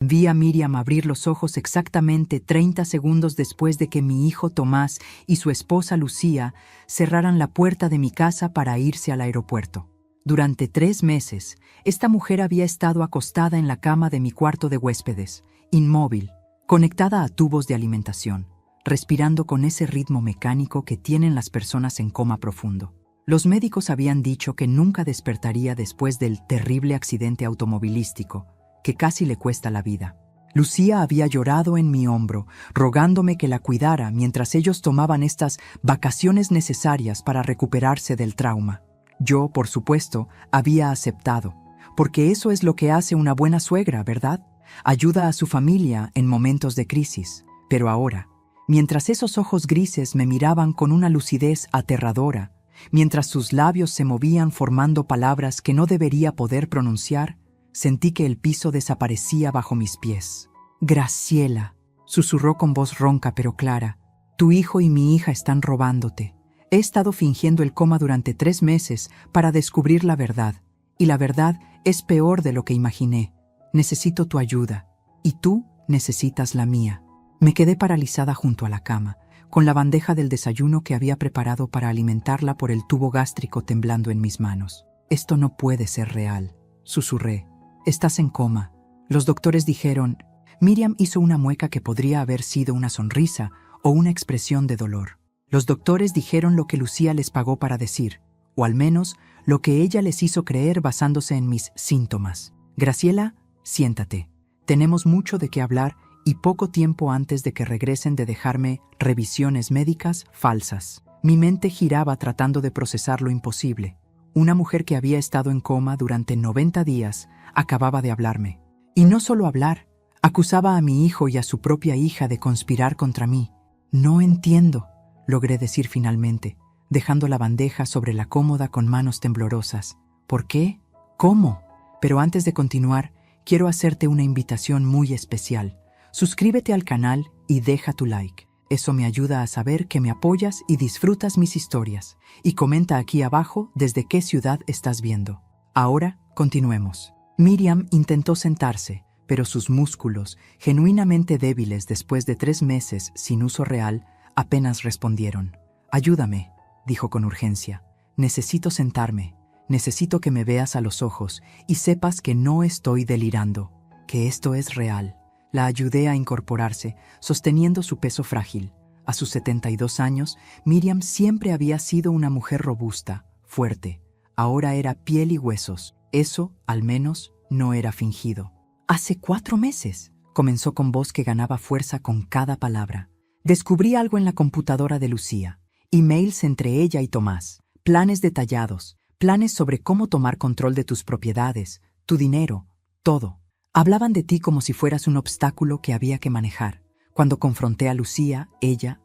Vi a Miriam abrir los ojos exactamente 30 segundos después de que mi hijo Tomás y su esposa Lucía cerraran la puerta de mi casa para irse al aeropuerto. Durante 3 meses, esta mujer había estado acostada en la cama de mi cuarto de huéspedes, inmóvil, conectada a tubos de alimentación, respirando con ese ritmo mecánico que tienen las personas en coma profundo. Los médicos habían dicho que nunca despertaría después del terrible accidente automovilístico, que casi le cuesta la vida. Lucía había llorado en mi hombro, rogándome que la cuidara mientras ellos tomaban estas vacaciones necesarias para recuperarse del trauma. Yo, por supuesto, había aceptado, porque eso es lo que hace una buena suegra, ¿verdad? Ayuda a su familia en momentos de crisis. Pero ahora, mientras esos ojos grises me miraban con una lucidez aterradora, mientras sus labios se movían formando palabras que no debería poder pronunciar, sentí que el piso desaparecía bajo mis pies. «Graciela», susurró con voz ronca pero clara, «tu hijo y mi hija están robándote. He estado fingiendo el coma durante 3 meses para descubrir la verdad, y la verdad es peor de lo que imaginé. Necesito tu ayuda, y tú necesitas la mía». Me quedé paralizada junto a la cama, con la bandeja del desayuno que había preparado para alimentarla por el tubo gástrico temblando en mis manos. «Esto no puede ser real», susurré. «Estás en coma». Los doctores dijeron... Miriam hizo una mueca que podría haber sido una sonrisa o una expresión de dolor. Los doctores dijeron lo que Lucía les pagó para decir, o al menos lo que ella les hizo creer basándose en mis síntomas. «Graciela, siéntate. Tenemos mucho de qué hablar y poco tiempo antes de que regresen de dejarme revisiones médicas falsas». Mi mente giraba tratando de procesar lo imposible. Una mujer que había estado en coma durante 90 días acababa de hablarme. Y no solo hablar, acusaba a mi hijo y a su propia hija de conspirar contra mí. «No entiendo», logré decir finalmente, dejando la bandeja sobre la cómoda con manos temblorosas. «¿Por qué? ¿Cómo?» Pero antes de continuar, quiero hacerte una invitación muy especial. Suscríbete al canal y deja tu like. Eso me ayuda a saber que me apoyas y disfrutas mis historias. Y comenta aquí abajo desde qué ciudad estás viendo. Ahora, continuemos. Miriam intentó sentarse, pero sus músculos, genuinamente débiles después de 3 meses sin uso real, apenas respondieron. «Ayúdame», dijo con urgencia. «Necesito sentarme. Necesito que me veas a los ojos y sepas que no estoy delirando, que esto es real». La ayudé a incorporarse, sosteniendo su peso frágil. A sus 72 años, Miriam siempre había sido una mujer robusta, fuerte. Ahora era piel y huesos. Eso, al menos, no era fingido. «Hace 4 meses», comenzó con voz que ganaba fuerza con cada palabra. «Descubrí algo en la computadora de Lucía. Emails entre ella y Tomás. Planes detallados. Planes sobre cómo tomar control de tus propiedades, tu dinero, todo. Hablaban de ti como si fueras un obstáculo que había que manejar. Cuando confronté a Lucía, ella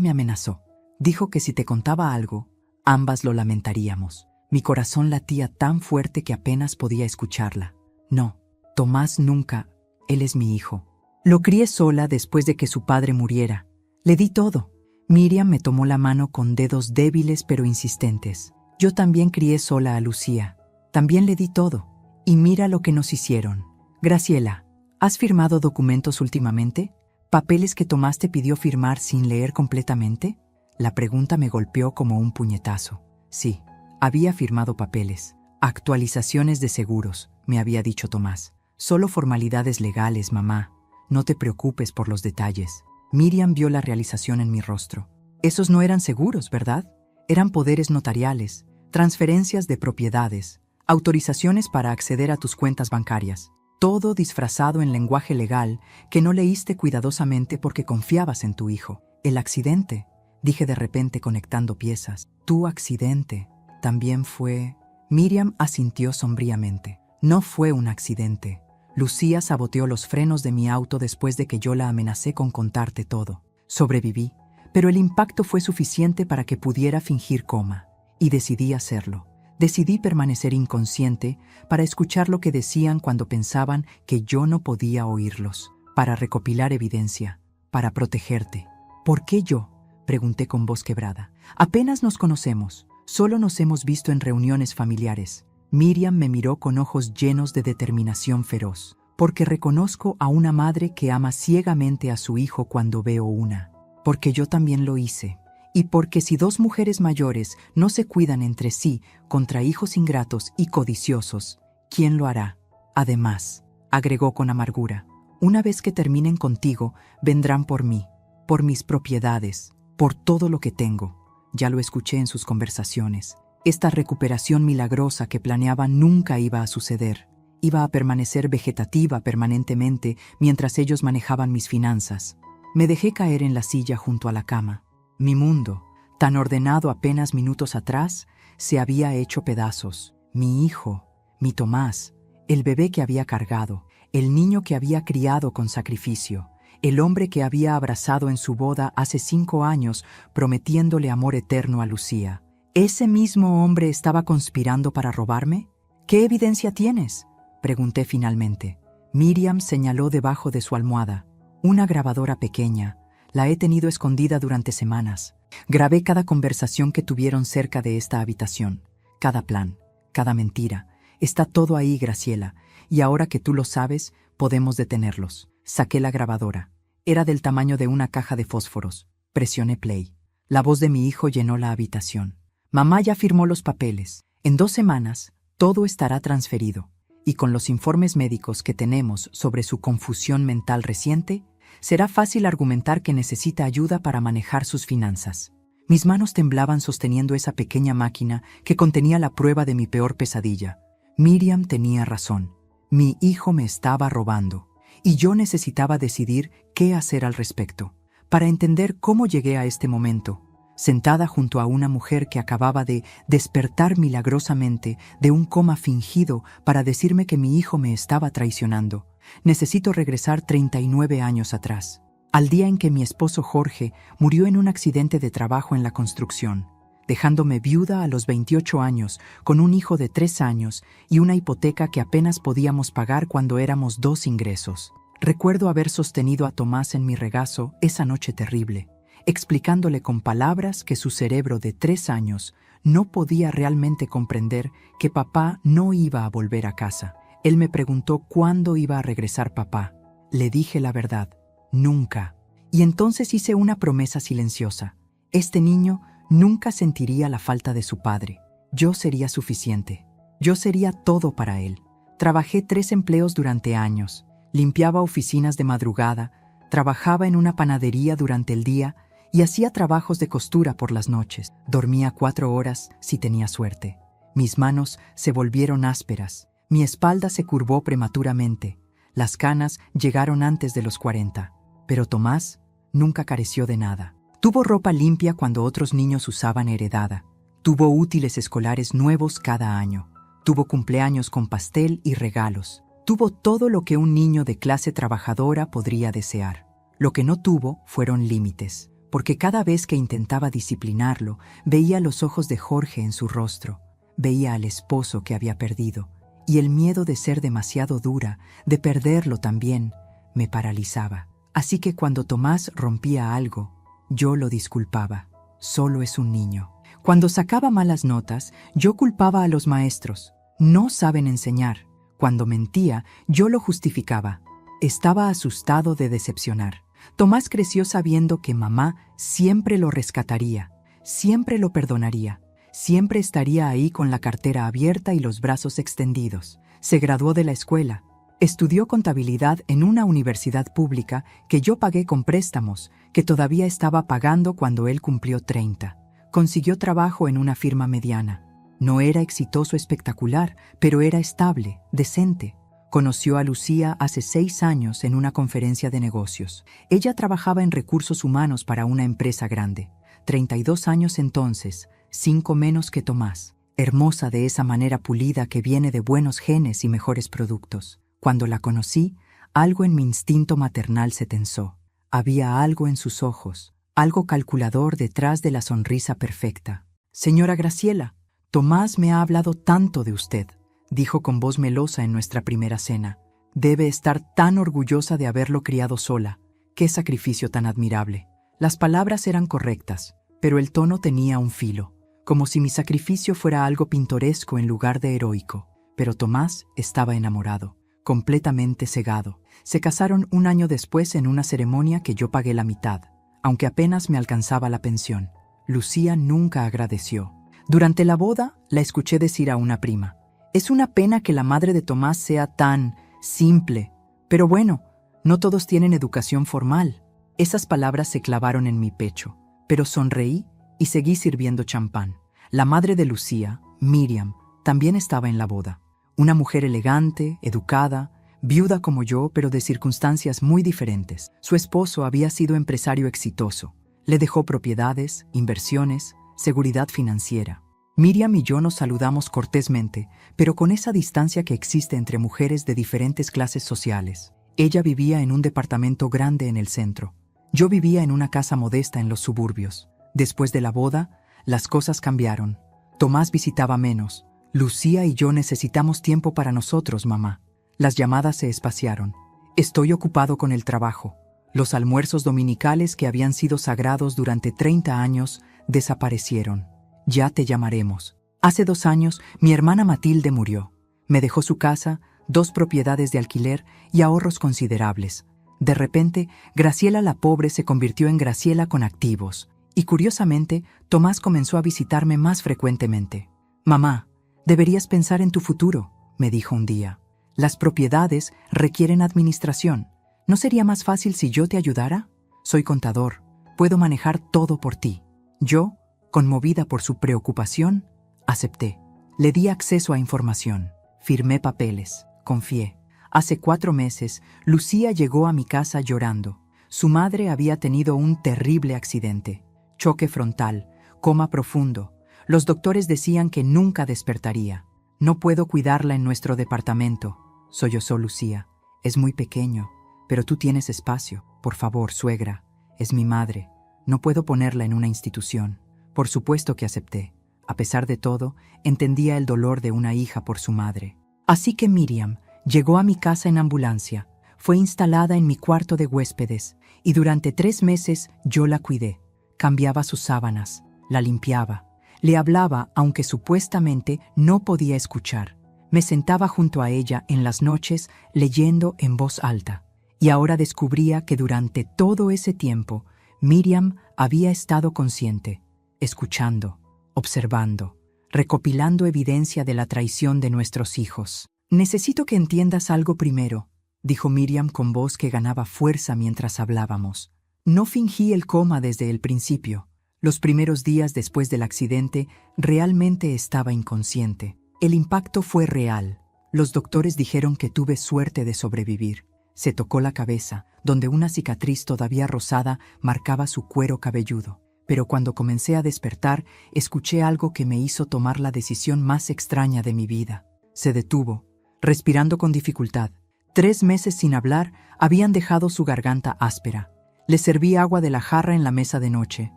me amenazó. Dijo que si te contaba algo, ambas lo lamentaríamos. Mi corazón latía tan fuerte que apenas podía escucharla. No, Tomás nunca, él es mi hijo. Lo crié sola después de que su padre muriera. Le di todo». Miriam me tomó la mano con dedos débiles pero insistentes. «Yo también crié sola a Lucía. También le di todo. Y mira lo que nos hicieron. Graciela, ¿has firmado documentos últimamente? ¿Papeles que Tomás te pidió firmar sin leer completamente?» La pregunta me golpeó como un puñetazo. Sí, había firmado papeles. «Actualizaciones de seguros», me había dicho Tomás. «Solo formalidades legales, mamá. No te preocupes por los detalles». Miriam vio la realización en mi rostro. «Esos no eran seguros, ¿verdad? Eran poderes notariales, transferencias de propiedades, autorizaciones para acceder a tus cuentas bancarias. Todo disfrazado en lenguaje legal que no leíste cuidadosamente porque confiabas en tu hijo. El accidente», dije de repente conectando piezas. «Tu accidente también fue...». Miriam asintió sombríamente. «No fue un accidente. Lucía saboteó los frenos de mi auto después de que yo la amenacé con contarte todo. Sobreviví, pero el impacto fue suficiente para que pudiera fingir coma. Y decidí hacerlo. Decidí permanecer inconsciente para escuchar lo que decían cuando pensaban que yo no podía oírlos, para recopilar evidencia, para protegerte». «¿Por qué yo?», pregunté con voz quebrada. «Apenas nos conocemos, solo nos hemos visto en reuniones familiares». Miriam me miró con ojos llenos de determinación feroz. porque reconozco a una madre que ama ciegamente a su hijo cuando veo una, porque yo también lo hice, y porque si dos mujeres mayores no se cuidan entre sí contra hijos ingratos y codiciosos, ¿quién lo hará? Además, agregó con amargura, una vez que terminen contigo, vendrán por mí, por mis propiedades, por todo lo que tengo. Ya lo escuché en sus conversaciones. Esta recuperación milagrosa que planeaba nunca iba a suceder. Iba a permanecer vegetativa permanentemente mientras ellos manejaban mis finanzas. Me dejé caer en la silla junto a la cama. Mi mundo, tan ordenado apenas minutos atrás, se había hecho pedazos. Mi hijo, mi Tomás, el bebé que había cargado, el niño que había criado con sacrificio, el hombre que había abrazado en su boda hace 5 años prometiéndole amor eterno a Lucía. ¿Ese mismo hombre estaba conspirando para robarme? ¿Qué evidencia tienes?, pregunté finalmente. Miriam señaló debajo de su almohada. Una grabadora pequeña. La he tenido escondida durante semanas. Grabé cada conversación que tuvieron cerca de esta habitación. Cada plan, cada mentira. Está todo ahí, Graciela. Y ahora que tú lo sabes, podemos detenerlos. Saqué la grabadora. Era del tamaño de una caja de fósforos. Presioné play. La voz de mi hijo llenó la habitación. Mamá ya firmó los papeles. En 2 semanas, todo estará transferido. Y con los informes médicos que tenemos sobre su confusión mental reciente, será fácil argumentar que necesita ayuda para manejar sus finanzas. Mis manos temblaban sosteniendo esa pequeña máquina que contenía la prueba de mi peor pesadilla. Miriam tenía razón. Mi hijo me estaba robando, y yo necesitaba decidir qué hacer al respecto. Para entender cómo llegué a este momento, sentada junto a una mujer que acababa de despertar milagrosamente de un coma fingido para decirme que mi hijo me estaba traicionando, necesito regresar 39 años atrás, al día en que mi esposo Jorge murió en un accidente de trabajo en la construcción, dejándome viuda a los 28 años con un hijo de 3 años y una hipoteca que apenas podíamos pagar cuando éramos 2 ingresos. Recuerdo haber sostenido a Tomás en mi regazo esa noche terrible, explicándole con palabras que su cerebro de 3 años no podía realmente comprender que papá no iba a volver a casa. Él me preguntó cuándo iba a regresar papá. Le dije la verdad, nunca. Y entonces hice una promesa silenciosa. Este niño nunca sentiría la falta de su padre. Yo sería suficiente. Yo sería todo para él. Trabajé 3 empleos durante años. Limpiaba oficinas de madrugada, trabajaba en una panadería durante el día y hacía trabajos de costura por las noches. Dormía 4 horas si tenía suerte. Mis manos se volvieron ásperas. Mi espalda se curvó prematuramente. Las canas llegaron antes de los 40. Pero Tomás nunca careció de nada. Tuvo ropa limpia cuando otros niños usaban heredada. Tuvo útiles escolares nuevos cada año. Tuvo cumpleaños con pastel y regalos. Tuvo todo lo que un niño de clase trabajadora podría desear. Lo que no tuvo fueron límites, porque cada vez que intentaba disciplinarlo, veía los ojos de Jorge en su rostro, veía al esposo que había perdido, y el miedo de ser demasiado dura, de perderlo también, me paralizaba. Así que cuando Tomás rompía algo, yo lo disculpaba. Solo es un niño. Cuando sacaba malas notas, yo culpaba a los maestros. No saben enseñar. Cuando mentía, yo lo justificaba. Estaba asustado de decepcionar. Tomás creció sabiendo que mamá siempre lo rescataría, siempre lo perdonaría, siempre estaría ahí con la cartera abierta y los brazos extendidos. Se graduó de la escuela. Estudió contabilidad en una universidad pública que yo pagué con préstamos, que todavía estaba pagando cuando él cumplió 30. Consiguió trabajo en una firma mediana. No era exitoso espectacular, pero era estable, decente. Conoció a Lucía hace 6 años en una conferencia de negocios. Ella trabajaba en recursos humanos para una empresa grande. 32 años entonces, 5 menos que Tomás. Hermosa de esa manera pulida que viene de buenos genes y mejores productos. Cuando la conocí, algo en mi instinto maternal se tensó. Había algo en sus ojos, algo calculador detrás de la sonrisa perfecta. «Señora Graciela, Tomás me ha hablado tanto de usted», dijo con voz melosa en nuestra primera cena. «Debe estar tan orgullosa de haberlo criado sola. ¡Qué sacrificio tan admirable!». Las palabras eran correctas, pero el tono tenía un filo, como si mi sacrificio fuera algo pintoresco en lugar de heroico. Pero Tomás estaba enamorado. completamente cegado. Se casaron un año después en una ceremonia que yo pagué la mitad, aunque apenas me alcanzaba la pensión. Lucía nunca agradeció. Durante la boda, la escuché decir a una prima: «Es una pena que la madre de Tomás sea tan simple, pero bueno, no todos tienen educación formal». Esas palabras se clavaron en mi pecho, pero sonreí y seguí sirviendo champán. La madre de Lucía, Miriam, también estaba en la boda. Una mujer elegante, educada, viuda como yo, pero de circunstancias muy diferentes. Su esposo había sido empresario exitoso. Le dejó propiedades, inversiones, seguridad financiera. Miriam y yo nos saludamos cortésmente, pero con esa distancia que existe entre mujeres de diferentes clases sociales. Ella vivía en un departamento grande en el centro. Yo vivía en una casa modesta en los suburbios. Después de la boda, las cosas cambiaron. Tomás visitaba menos. Lucía y yo necesitamos tiempo para nosotros, mamá. Las llamadas se espaciaron. Estoy ocupado con el trabajo. Los almuerzos dominicales que habían sido sagrados durante 30 años desaparecieron. Ya te llamaremos. Hace 2 años, mi hermana Matilde murió. Me dejó su casa, 2 propiedades de alquiler y ahorros considerables. De repente, Graciela la pobre se convirtió en Graciela con activos. Y curiosamente, Tomás comenzó a visitarme más frecuentemente. «Mamá, deberías pensar en tu futuro», me dijo un día. «Las propiedades requieren administración. ¿No sería más fácil si yo te ayudara? Soy contador. Puedo manejar todo por ti». Yo, conmovida por su preocupación, acepté. Le di acceso a información. Firmé papeles. Confié. Hace 4 meses, Lucía llegó a mi casa llorando. Su madre había tenido un terrible accidente. Choque frontal, coma profundo. Los doctores decían que nunca despertaría. «No puedo cuidarla en nuestro departamento», sollozó Lucía. «Es muy pequeño, pero tú tienes espacio. Por favor, suegra. Es mi madre. No puedo ponerla en una institución». Por supuesto que acepté. A pesar de todo, entendía el dolor de una hija por su madre. Así que Miriam llegó a mi casa en ambulancia. Fue instalada en mi cuarto de huéspedes y durante 3 meses yo la cuidé. Cambiaba sus sábanas, la limpiaba, le hablaba aunque supuestamente no podía escuchar. Me sentaba junto a ella en las noches leyendo en voz alta. Y ahora descubría que durante todo ese tiempo Miriam había estado consciente, escuchando, observando, recopilando evidencia de la traición de nuestros hijos. «Necesito que entiendas algo primero», dijo Miriam con voz que ganaba fuerza mientras hablábamos. «No fingí el coma desde el principio. Los primeros días después del accidente realmente estaba inconsciente. El impacto fue real. Los doctores dijeron que tuve suerte de sobrevivir». Se tocó la cabeza, donde una cicatriz todavía rosada marcaba su cuero cabelludo. Pero cuando comencé a despertar, escuché algo que me hizo tomar la decisión más extraña de mi vida. Se detuvo, respirando con dificultad. 3 meses sin hablar habían dejado su garganta áspera. Le serví agua de la jarra en la mesa de noche.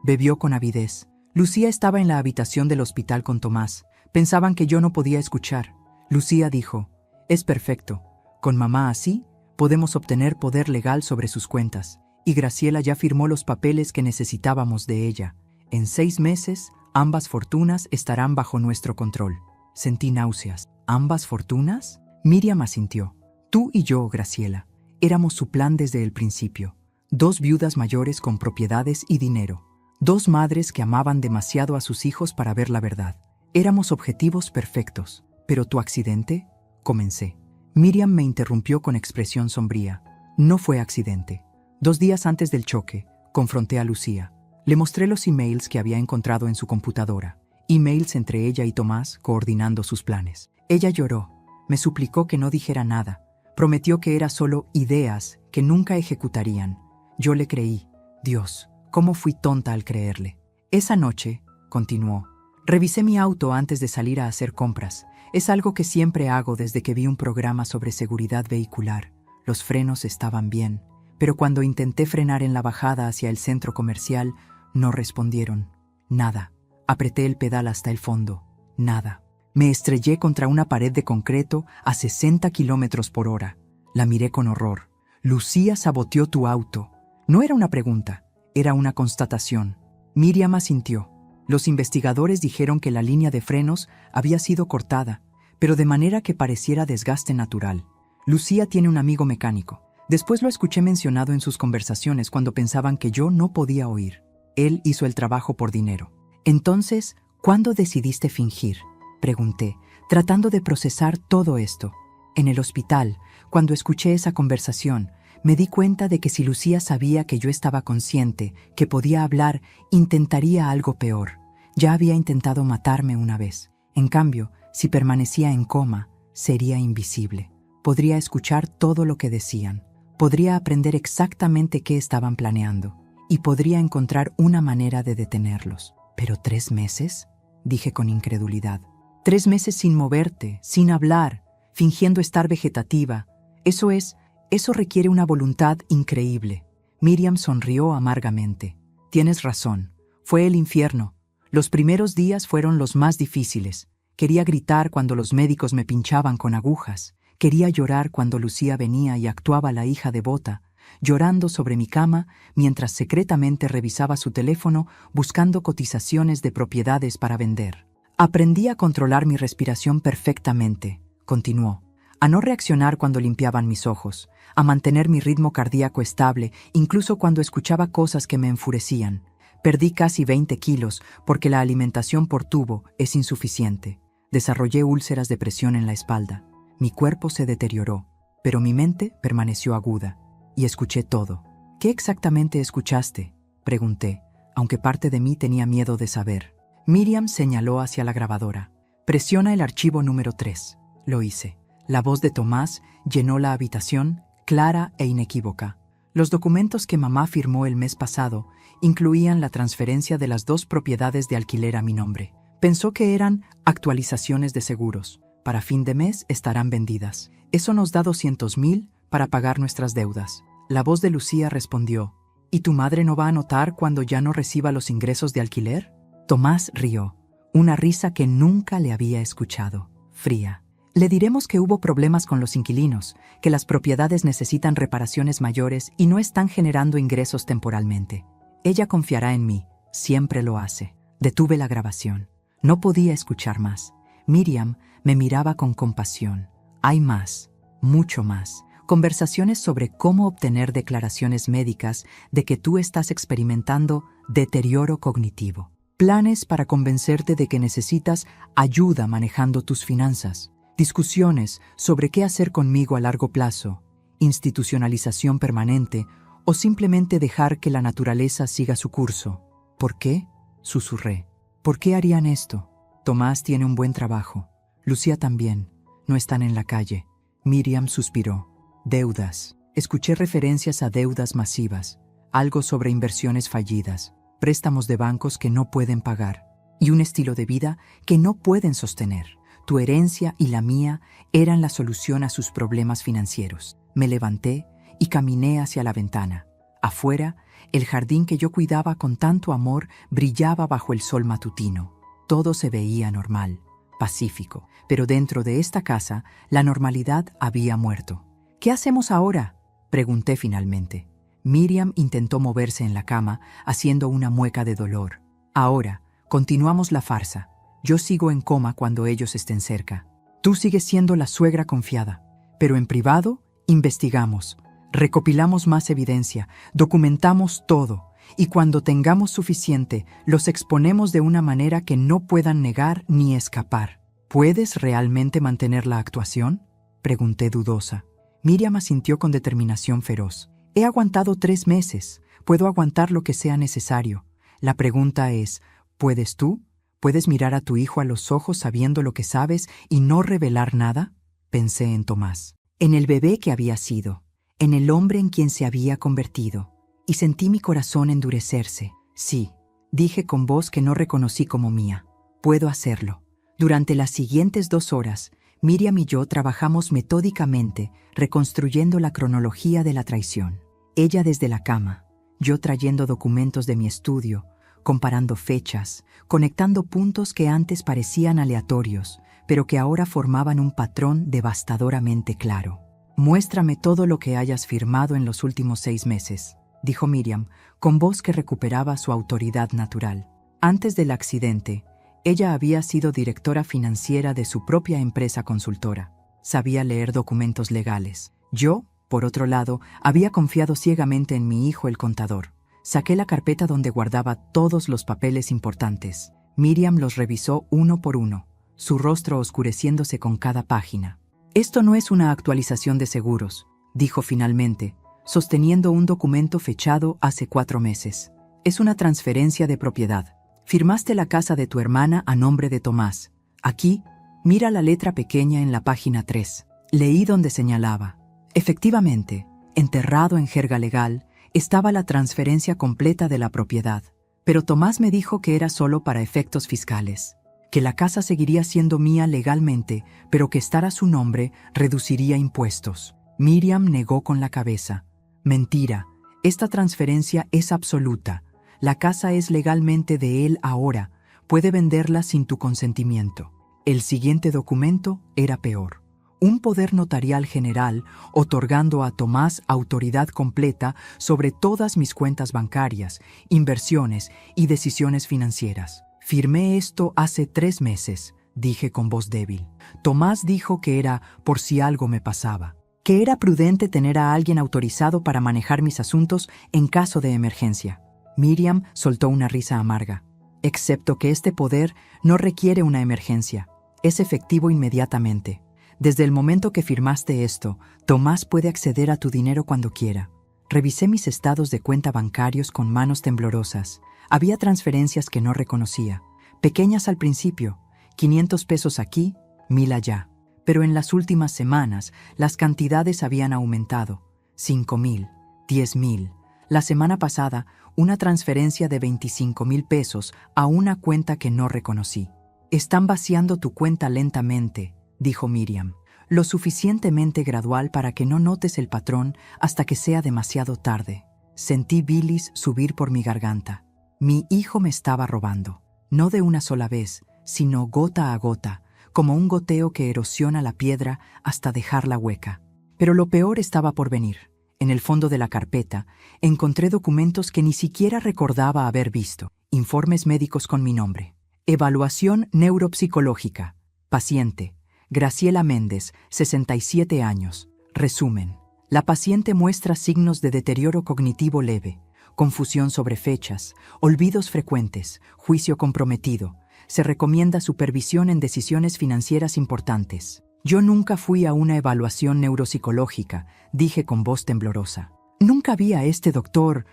Bebió con avidez. Lucía estaba en la habitación del hospital con Tomás. Pensaban que yo no podía escuchar. Lucía dijo: «Es perfecto. Con mamá así, podemos obtener poder legal sobre sus cuentas». Y Graciela ya firmó los papeles que necesitábamos de ella. En 6 meses, ambas fortunas estarán bajo nuestro control. Sentí náuseas. ¿Ambas fortunas? Miriam asintió. Tú y yo, Graciela, éramos su plan desde el principio. 2 viudas mayores con propiedades y dinero. 2 madres que amaban demasiado a sus hijos para ver la verdad. Éramos objetivos perfectos. ¿Pero tu accidente? Comencé. Miriam me interrumpió con expresión sombría. No fue accidente. 2 días antes del choque, confronté a Lucía. Le mostré los emails que había encontrado en su computadora. Emails entre ella y Tomás coordinando sus planes. Ella lloró. Me suplicó que no dijera nada. Prometió que era solo ideas que nunca ejecutarían. Yo le creí. Dios, cómo fui tonta al creerle. Esa noche, continuó, revisé mi auto antes de salir a hacer compras. Es algo que siempre hago desde que vi un programa sobre seguridad vehicular. Los frenos estaban bien. Pero cuando intenté frenar en la bajada hacia el centro comercial, no respondieron. Nada. Apreté el pedal hasta el fondo. Nada. Me estrellé contra una pared de concreto a 60 kilómetros por hora. La miré con horror. Lucía saboteó tu auto. No era una pregunta, era una constatación. Miriam asintió. Los investigadores dijeron que la línea de frenos había sido cortada, pero de manera que pareciera desgaste natural. Lucía tiene un amigo mecánico. Después lo escuché mencionado en sus conversaciones cuando pensaban que yo no podía oír. Él hizo el trabajo por dinero. Entonces, ¿cuándo decidiste fingir?, pregunté, tratando de procesar todo esto. En el hospital, cuando escuché esa conversación, me di cuenta de que si Lucía sabía que yo estaba consciente, que podía hablar, intentaría algo peor. Ya había intentado matarme una vez. En cambio, si permanecía en coma, sería invisible. Podría escuchar todo lo que decían. Podría aprender exactamente qué estaban planeando. Y podría encontrar una manera de detenerlos. ¿Pero 3 meses?, dije con incredulidad. 3 meses sin moverte, sin hablar, fingiendo estar vegetativa. Eso requiere una voluntad increíble. Miriam sonrió amargamente. Tienes razón. Fue el infierno. Los primeros días fueron los más difíciles. Quería gritar cuando los médicos me pinchaban con agujas. Quería llorar cuando Lucía venía y actuaba la hija devota, llorando sobre mi cama mientras secretamente revisaba su teléfono buscando cotizaciones de propiedades para vender. Aprendí a controlar mi respiración perfectamente, continuó, a no reaccionar cuando limpiaban mis ojos, a mantener mi ritmo cardíaco estable, incluso cuando escuchaba cosas que me enfurecían. Perdí casi 20 kilos porque la alimentación por tubo es insuficiente. Desarrollé úlceras de presión en la espalda. Mi cuerpo se deterioró, pero mi mente permaneció aguda. Y escuché todo. ¿Qué exactamente escuchaste?, pregunté, aunque parte de mí tenía miedo de saber. Miriam señaló hacia la grabadora. Presiona el archivo número 3. Lo hice. La voz de Tomás llenó la habitación, clara e inequívoca. Los documentos que mamá firmó el mes pasado incluían la transferencia de las 2 propiedades de alquiler a mi nombre. Pensó que eran actualizaciones de seguros. Para fin de mes estarán vendidas. Eso nos da 200,000 para pagar nuestras deudas. La voz de Lucía respondió. ¿Y tu madre no va a notar cuando ya no reciba los ingresos de alquiler? Tomás rió, una risa que nunca le había escuchado, fría. Le diremos que hubo problemas con los inquilinos, que las propiedades necesitan reparaciones mayores y no están generando ingresos temporalmente. Ella confiará en mí, siempre lo hace. Detuve la grabación. No podía escuchar más. Miriam me miraba con compasión. Hay más, mucho más. Conversaciones sobre cómo obtener declaraciones médicas de que tú estás experimentando deterioro cognitivo. Planes para convencerte de que necesitas ayuda manejando tus finanzas. Discusiones sobre qué hacer conmigo a largo plazo. Institucionalización permanente o simplemente dejar que la naturaleza siga su curso. ¿Por qué?, susurré. ¿Por qué harían esto? Tomás tiene un buen trabajo. Lucía también. No están en la calle. Miriam suspiró. Deudas. Escuché referencias a deudas masivas, algo sobre inversiones fallidas, préstamos de bancos que no pueden pagar y un estilo de vida que no pueden sostener. Tu herencia y la mía eran la solución a sus problemas financieros. Me levanté y caminé hacia la ventana. Afuera, el jardín que yo cuidaba con tanto amor brillaba bajo el sol matutino. Todo se veía normal, pacífico, pero dentro de esta casa la normalidad había muerto. ¿Qué hacemos ahora?, pregunté finalmente. Miriam intentó moverse en la cama, haciendo una mueca de dolor. Ahora, continuamos la farsa. Yo sigo en coma cuando ellos estén cerca. Tú sigues siendo la suegra confiada. Pero en privado, investigamos, recopilamos más evidencia, documentamos todo, y cuando tengamos suficiente, los exponemos de una manera que no puedan negar ni escapar. ¿Puedes realmente mantener la actuación?, pregunté dudosa. Miriam asintió con determinación feroz. He aguantado 3 meses. Puedo aguantar lo que sea necesario. La pregunta es, ¿puedes tú? ¿Puedes mirar a tu hijo a los ojos sabiendo lo que sabes y no revelar nada? Pensé en Tomás, en el bebé que había sido, en el hombre en quien se había convertido, y sentí mi corazón endurecerse. Sí, dije con voz que no reconocí como mía. Puedo hacerlo. Durante las siguientes 2 horas, Miriam y yo trabajamos metódicamente reconstruyendo la cronología de la traición. Ella desde la cama, yo trayendo documentos de mi estudio, comparando fechas, conectando puntos que antes parecían aleatorios, pero que ahora formaban un patrón devastadoramente claro. Muéstrame todo lo que hayas firmado en los últimos 6 meses, dijo Miriam, con voz que recuperaba su autoridad natural. Antes del accidente, ella había sido directora financiera de su propia empresa consultora. sabía leer documentos legales. Yo, por otro lado, había confiado ciegamente en mi hijo el contador. Saqué la carpeta donde guardaba todos los papeles importantes. Miriam los revisó uno por uno, su rostro oscureciéndose con cada página. «Esto no es una actualización de seguros», dijo finalmente, sosteniendo un documento fechado hace 4 meses. «Es una transferencia de propiedad. Firmaste la casa de tu hermana a nombre de Tomás. Aquí, mira la letra pequeña en la página 3. Leí donde señalaba. Efectivamente, enterrado en jerga legal, estaba la transferencia completa de la propiedad. Pero Tomás me dijo que era solo para efectos fiscales, que la casa seguiría siendo mía legalmente, pero que estar a su nombre reduciría impuestos». Miriam negó con la cabeza. «Mentira, esta transferencia es absoluta. La casa es legalmente de él ahora. Puede venderla sin tu consentimiento». El siguiente documento era peor. Un poder notarial general otorgando a Tomás autoridad completa sobre todas mis cuentas bancarias, inversiones y decisiones financieras. «Firmé esto hace 3 meses», dije con voz débil. «Tomás dijo que era por si algo me pasaba, que era prudente tener a alguien autorizado para manejar mis asuntos en caso de emergencia». Miriam soltó una risa amarga. «Excepto que este poder no requiere una emergencia. Es efectivo inmediatamente. Desde el momento que firmaste esto, Tomás puede acceder a tu dinero cuando quiera». Revisé mis estados de cuenta bancarios con manos temblorosas. Había transferencias que no reconocía, pequeñas al principio, 500 pesos aquí, 1000 allá. Pero en las últimas semanas las cantidades habían aumentado, 5000, 10,000. La semana pasada, una transferencia de 25,000 pesos a una cuenta que no reconocí. «Están vaciando tu cuenta lentamente», dijo Miriam, «lo suficientemente gradual para que no notes el patrón hasta que sea demasiado tarde». Sentí bilis subir por mi garganta. Mi hijo me estaba robando, no de una sola vez, sino gota a gota, como un goteo que erosiona la piedra hasta dejarla hueca. Pero lo peor estaba por venir. En el fondo de la carpeta encontré documentos que ni siquiera recordaba haber visto. Informes médicos con mi nombre. Evaluación neuropsicológica. Paciente: Graciela Méndez, 67 años. Resumen. La paciente muestra signos de deterioro cognitivo leve, confusión sobre fechas, olvidos frecuentes, juicio comprometido. Se recomienda supervisión en decisiones financieras importantes. Yo nunca fui a una evaluación neuropsicológica, dije con voz temblorosa. Nunca vi a este doctor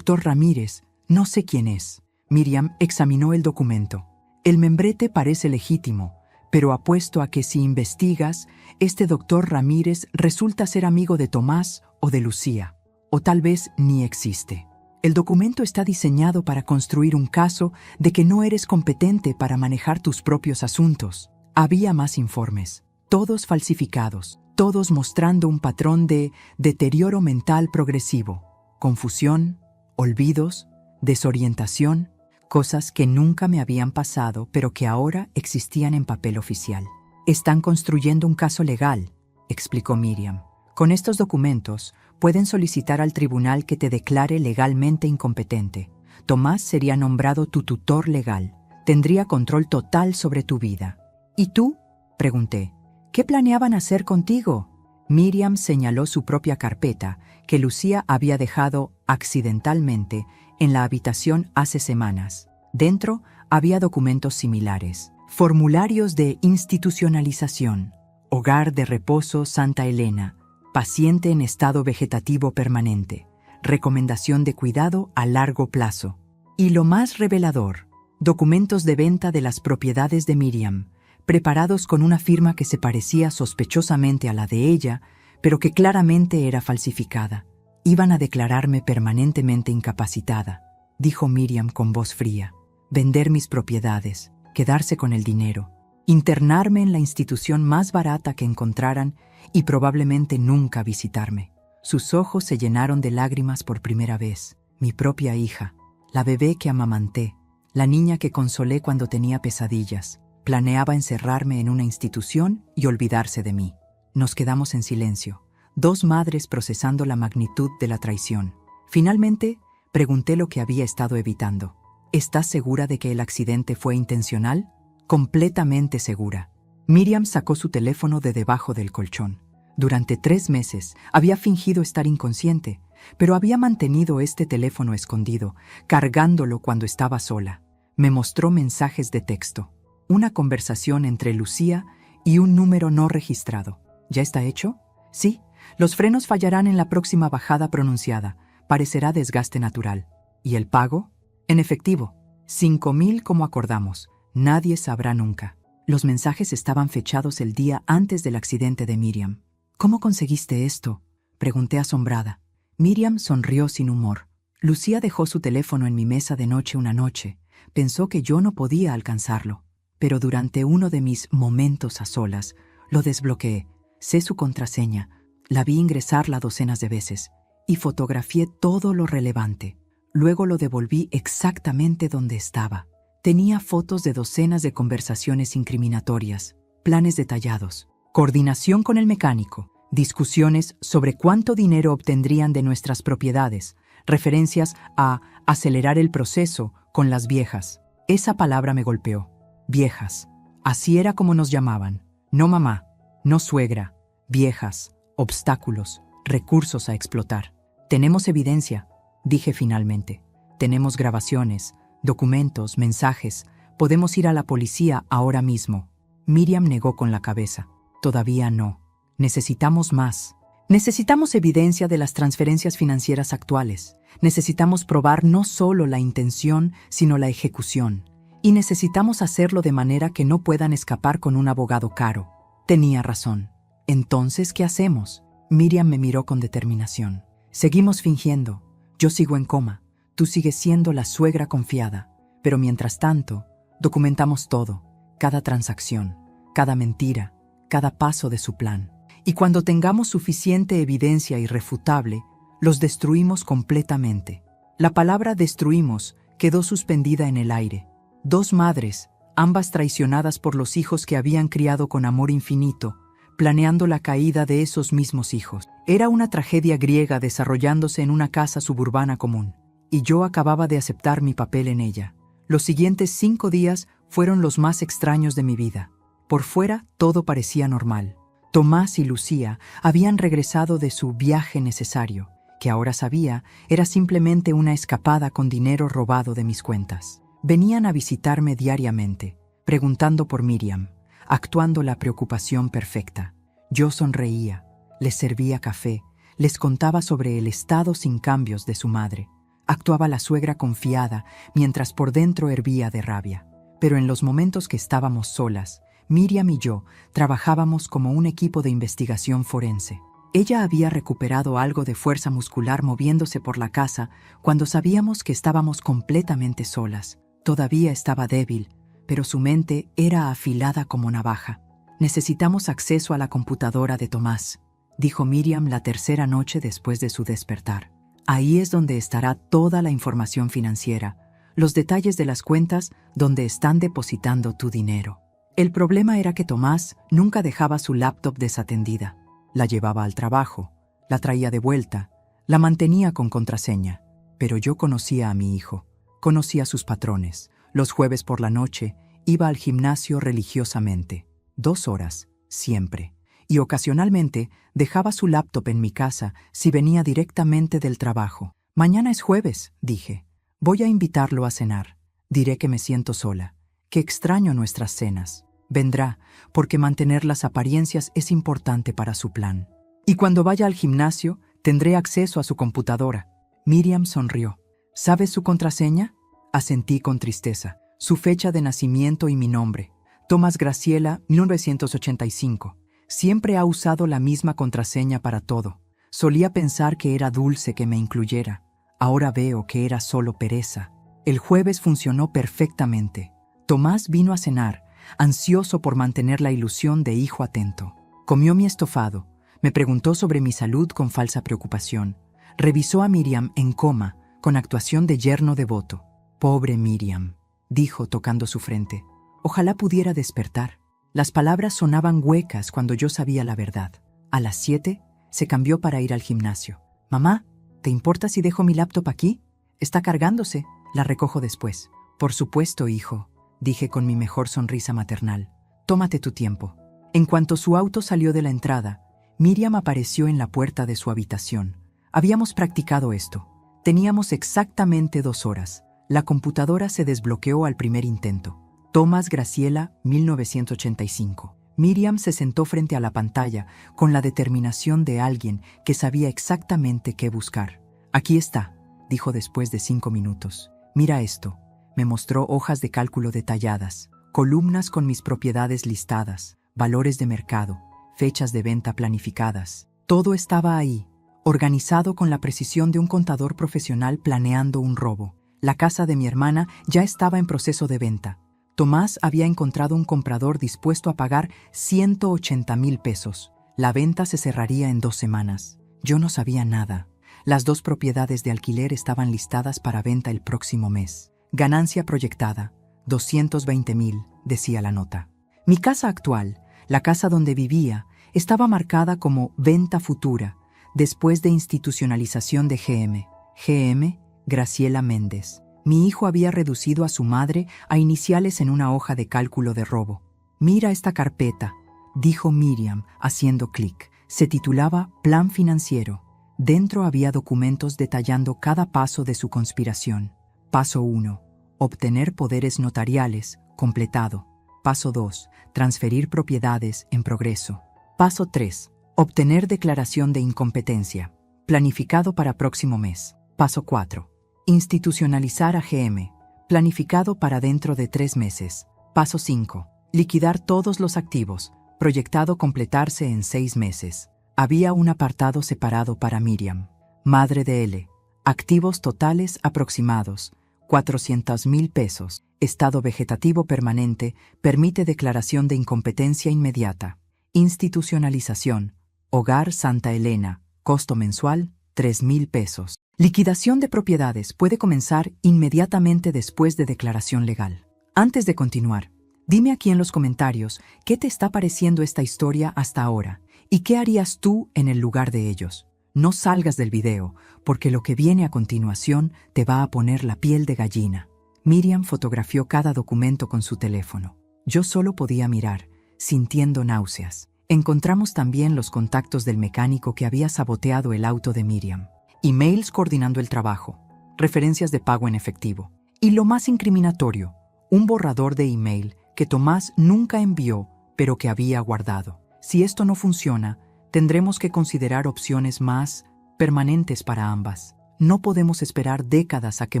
Ramírez, no sé quién es. Miriam examinó el documento. El membrete parece legítimo, pero apuesto a que si investigas, este doctor Ramírez resulta ser amigo de Tomás o de Lucía, o tal vez ni existe. El documento está diseñado para construir un caso de que no eres competente para manejar tus propios asuntos. Había más informes, todos falsificados, todos mostrando un patrón de deterioro mental progresivo, confusión, olvidos, desorientación, cosas que nunca me habían pasado pero que ahora existían en papel oficial. «Están construyendo un caso legal», explicó Miriam. «Con estos documentos pueden solicitar al tribunal que te declare legalmente incompetente. Tomás sería nombrado tu tutor legal. Tendría control total sobre tu vida». «¿Y tú?», pregunté. «¿Qué planeaban hacer contigo?». Miriam señaló su propia carpeta, que Lucía había dejado accidentalmente en la habitación hace semanas. Dentro había documentos similares. Formularios de institucionalización. Hogar de reposo Santa Elena. Paciente en estado vegetativo permanente. Recomendación de cuidado a largo plazo. Y lo más revelador, documentos de venta de las propiedades de Miriam, preparados con una firma que se parecía sospechosamente a la de ella, pero que claramente era falsificada. «Iban a declararme permanentemente incapacitada», dijo Miriam con voz fría. «Vender mis propiedades, quedarse con el dinero, internarme en la institución más barata que encontraran y probablemente nunca visitarme». Sus ojos se llenaron de lágrimas por primera vez. Mi propia hija, la bebé que amamanté, la niña que consolé cuando tenía pesadillas, planeaba encerrarme en una institución y olvidarse de mí. Nos quedamos en silencio, 2 madres procesando la magnitud de la traición. Finalmente, pregunté lo que había estado evitando. «¿Estás segura de que el accidente fue intencional?». «Completamente segura». Miriam sacó su teléfono de debajo del colchón. Durante 3 meses había fingido estar inconsciente, pero había mantenido este teléfono escondido, cargándolo cuando estaba sola. Me mostró mensajes de texto, una conversación entre Lucía y un número no registrado. ¿Ya está hecho? Sí, los frenos fallarán en la próxima bajada pronunciada. Parecerá desgaste natural. ¿Y el pago? En efectivo. 5,000 como acordamos. Nadie sabrá nunca. Los mensajes estaban fechados el día antes del accidente de Miriam. ¿Cómo conseguiste esto?, pregunté asombrada. Miriam sonrió sin humor. Lucía dejó su teléfono en mi mesa de noche una noche. Pensó que yo no podía alcanzarlo. Pero durante uno de mis momentos a solas, lo desbloqueé. Sé su contraseña. La vi ingresarla docenas de veces. Y fotografié todo lo relevante. Luego lo devolví exactamente donde estaba. Tenía fotos de docenas de conversaciones incriminatorias, planes detallados, coordinación con el mecánico, discusiones sobre cuánto dinero obtendrían de nuestras propiedades, referencias a acelerar el proceso con las viejas. Esa palabra me golpeó. Viejas. Así era como nos llamaban. No mamá, no suegra. Viejas, obstáculos, recursos a explotar. Tenemos evidencia, dije finalmente. Tenemos grabaciones, documentos, mensajes. Podemos ir a la policía ahora mismo. Miriam negó con la cabeza. Todavía no. Necesitamos más. Necesitamos evidencia de las transferencias financieras actuales. Necesitamos probar no solo la intención, sino la ejecución. Y necesitamos hacerlo de manera que no puedan escapar con un abogado caro. Tenía razón. Entonces, ¿qué hacemos? Miriam me miró con determinación. Seguimos fingiendo. Yo sigo en coma. Tú sigues siendo la suegra confiada. Pero mientras tanto, documentamos todo. Cada transacción, cada mentira, cada paso de su plan. Y cuando tengamos suficiente evidencia irrefutable, los destruimos completamente. La palabra destruimos quedó suspendida en el aire. 2 madres, ambas traicionadas por los hijos que habían criado con amor infinito, planeando la caída de esos mismos hijos. Era una tragedia griega desarrollándose en una casa suburbana común, y yo acababa de aceptar mi papel en ella. Los siguientes 5 días fueron los más extraños de mi vida. Por fuera todo parecía normal. Tomás y Lucía habían regresado de su viaje necesario, que ahora sabía era simplemente una escapada con dinero robado de mis cuentas. Venían a visitarme diariamente, preguntando por Miriam, actuando la preocupación perfecta. Yo sonreía, les servía café, les contaba sobre el estado sin cambios de su madre. Actuaba la suegra confiada, mientras por dentro hervía de rabia. Pero en los momentos que estábamos solas, Miriam y yo trabajábamos como un equipo de investigación forense. Ella había recuperado algo de fuerza muscular moviéndose por la casa cuando sabíamos que estábamos completamente solas. Todavía estaba débil, pero su mente era afilada como navaja. Necesitamos acceso a la computadora de Tomás, dijo Miriam la tercera noche después de su despertar. Ahí es donde estará toda la información financiera, los detalles de las cuentas donde están depositando tu dinero. El problema era que Tomás nunca dejaba su laptop desatendida. La llevaba al trabajo, la traía de vuelta, la mantenía con contraseña. Pero yo conocía a mi hijo, conocía sus patrones. Los jueves por la noche iba al gimnasio religiosamente, 2 horas, siempre. Y ocasionalmente dejaba su laptop en mi casa si venía directamente del trabajo. Mañana es jueves, dije. Voy a invitarlo a cenar. Diré que me siento sola, que extraño nuestras cenas. Vendrá, porque mantener las apariencias es importante para su plan. Y cuando vaya al gimnasio, tendré acceso a su computadora. Miriam sonrió. ¿Sabes su contraseña? Asentí con tristeza. Su fecha de nacimiento y mi nombre. Tomás Graciela, 1985. Siempre ha usado la misma contraseña para todo. Solía pensar que era dulce que me incluyera. Ahora veo que era solo pereza. El jueves funcionó perfectamente. Tomás vino a cenar, ansioso por mantener la ilusión de hijo atento. Comió mi estofado, me preguntó sobre mi salud con falsa preocupación. Revisó a Miriam en coma, con actuación de yerno devoto. Pobre Miriam, dijo tocando su frente. Ojalá pudiera despertar. Las palabras sonaban huecas cuando yo sabía la verdad. A las 7 se cambió para ir al gimnasio. Mamá, ¿te importa si dejo mi laptop aquí? Está cargándose, la recojo después. Por supuesto, hijo, dije con mi mejor sonrisa maternal. Tómate tu tiempo. En cuanto su auto salió de la entrada, Miriam apareció en la puerta de su habitación. Habíamos practicado esto. Teníamos exactamente 2 horas. La computadora se desbloqueó al primer intento. Tomás Graciela, 1985. Miriam se sentó frente a la pantalla con la determinación de alguien que sabía exactamente qué buscar. Aquí está, dijo después de 5 minutos. Mira esto. Me mostró hojas de cálculo detalladas, columnas con mis propiedades listadas, valores de mercado, fechas de venta planificadas. Todo estaba ahí, organizado con la precisión de un contador profesional planeando un robo. La casa de mi hermana ya estaba en proceso de venta. Tomás había encontrado un comprador dispuesto a pagar 180,000 pesos. La venta se cerraría en 2 semanas. Yo no sabía nada. Las 2 propiedades de alquiler estaban listadas para venta el próximo mes. Ganancia proyectada, 220,000, decía la nota. Mi casa actual, la casa donde vivía, estaba marcada como venta futura, después de institucionalización de GM. GM, Graciela Méndez. Mi hijo había reducido a su madre a iniciales en una hoja de cálculo de robo. Mira esta carpeta, dijo Miriam, haciendo clic. Se titulaba Plan Financiero. Dentro había documentos detallando cada paso de su conspiración. Paso 1. Obtener poderes notariales, completado. Paso 2. Transferir propiedades, en progreso. Paso 3. Obtener declaración de incompetencia, planificado para próximo mes. Paso 4. Institucionalizar a GM, planificado para dentro de 3 meses. Paso 5. Liquidar todos los activos, proyectado completarse en 6 meses. Había un apartado separado para Miriam. Madre de L. Activos totales aproximados, 400,000 pesos. Estado vegetativo permanente, permite declaración de incompetencia inmediata. Institucionalización. Hogar Santa Elena, costo mensual, 3,000 pesos. Liquidación de propiedades puede comenzar inmediatamente después de declaración legal. Antes de continuar, dime aquí en los comentarios qué te está pareciendo esta historia hasta ahora y qué harías tú en el lugar de ellos. No salgas del video, porque lo que viene a continuación te va a poner la piel de gallina. Miriam fotografió cada documento con su teléfono. Yo solo podía mirar, sintiendo náuseas. Encontramos también los contactos del mecánico que había saboteado el auto de Miriam. Emails coordinando el trabajo, referencias de pago en efectivo. Y lo más incriminatorio, un borrador de email que Tomás nunca envió, pero que había guardado. Si esto no funciona, tendremos que considerar opciones más permanentes para ambas. No podemos esperar décadas a que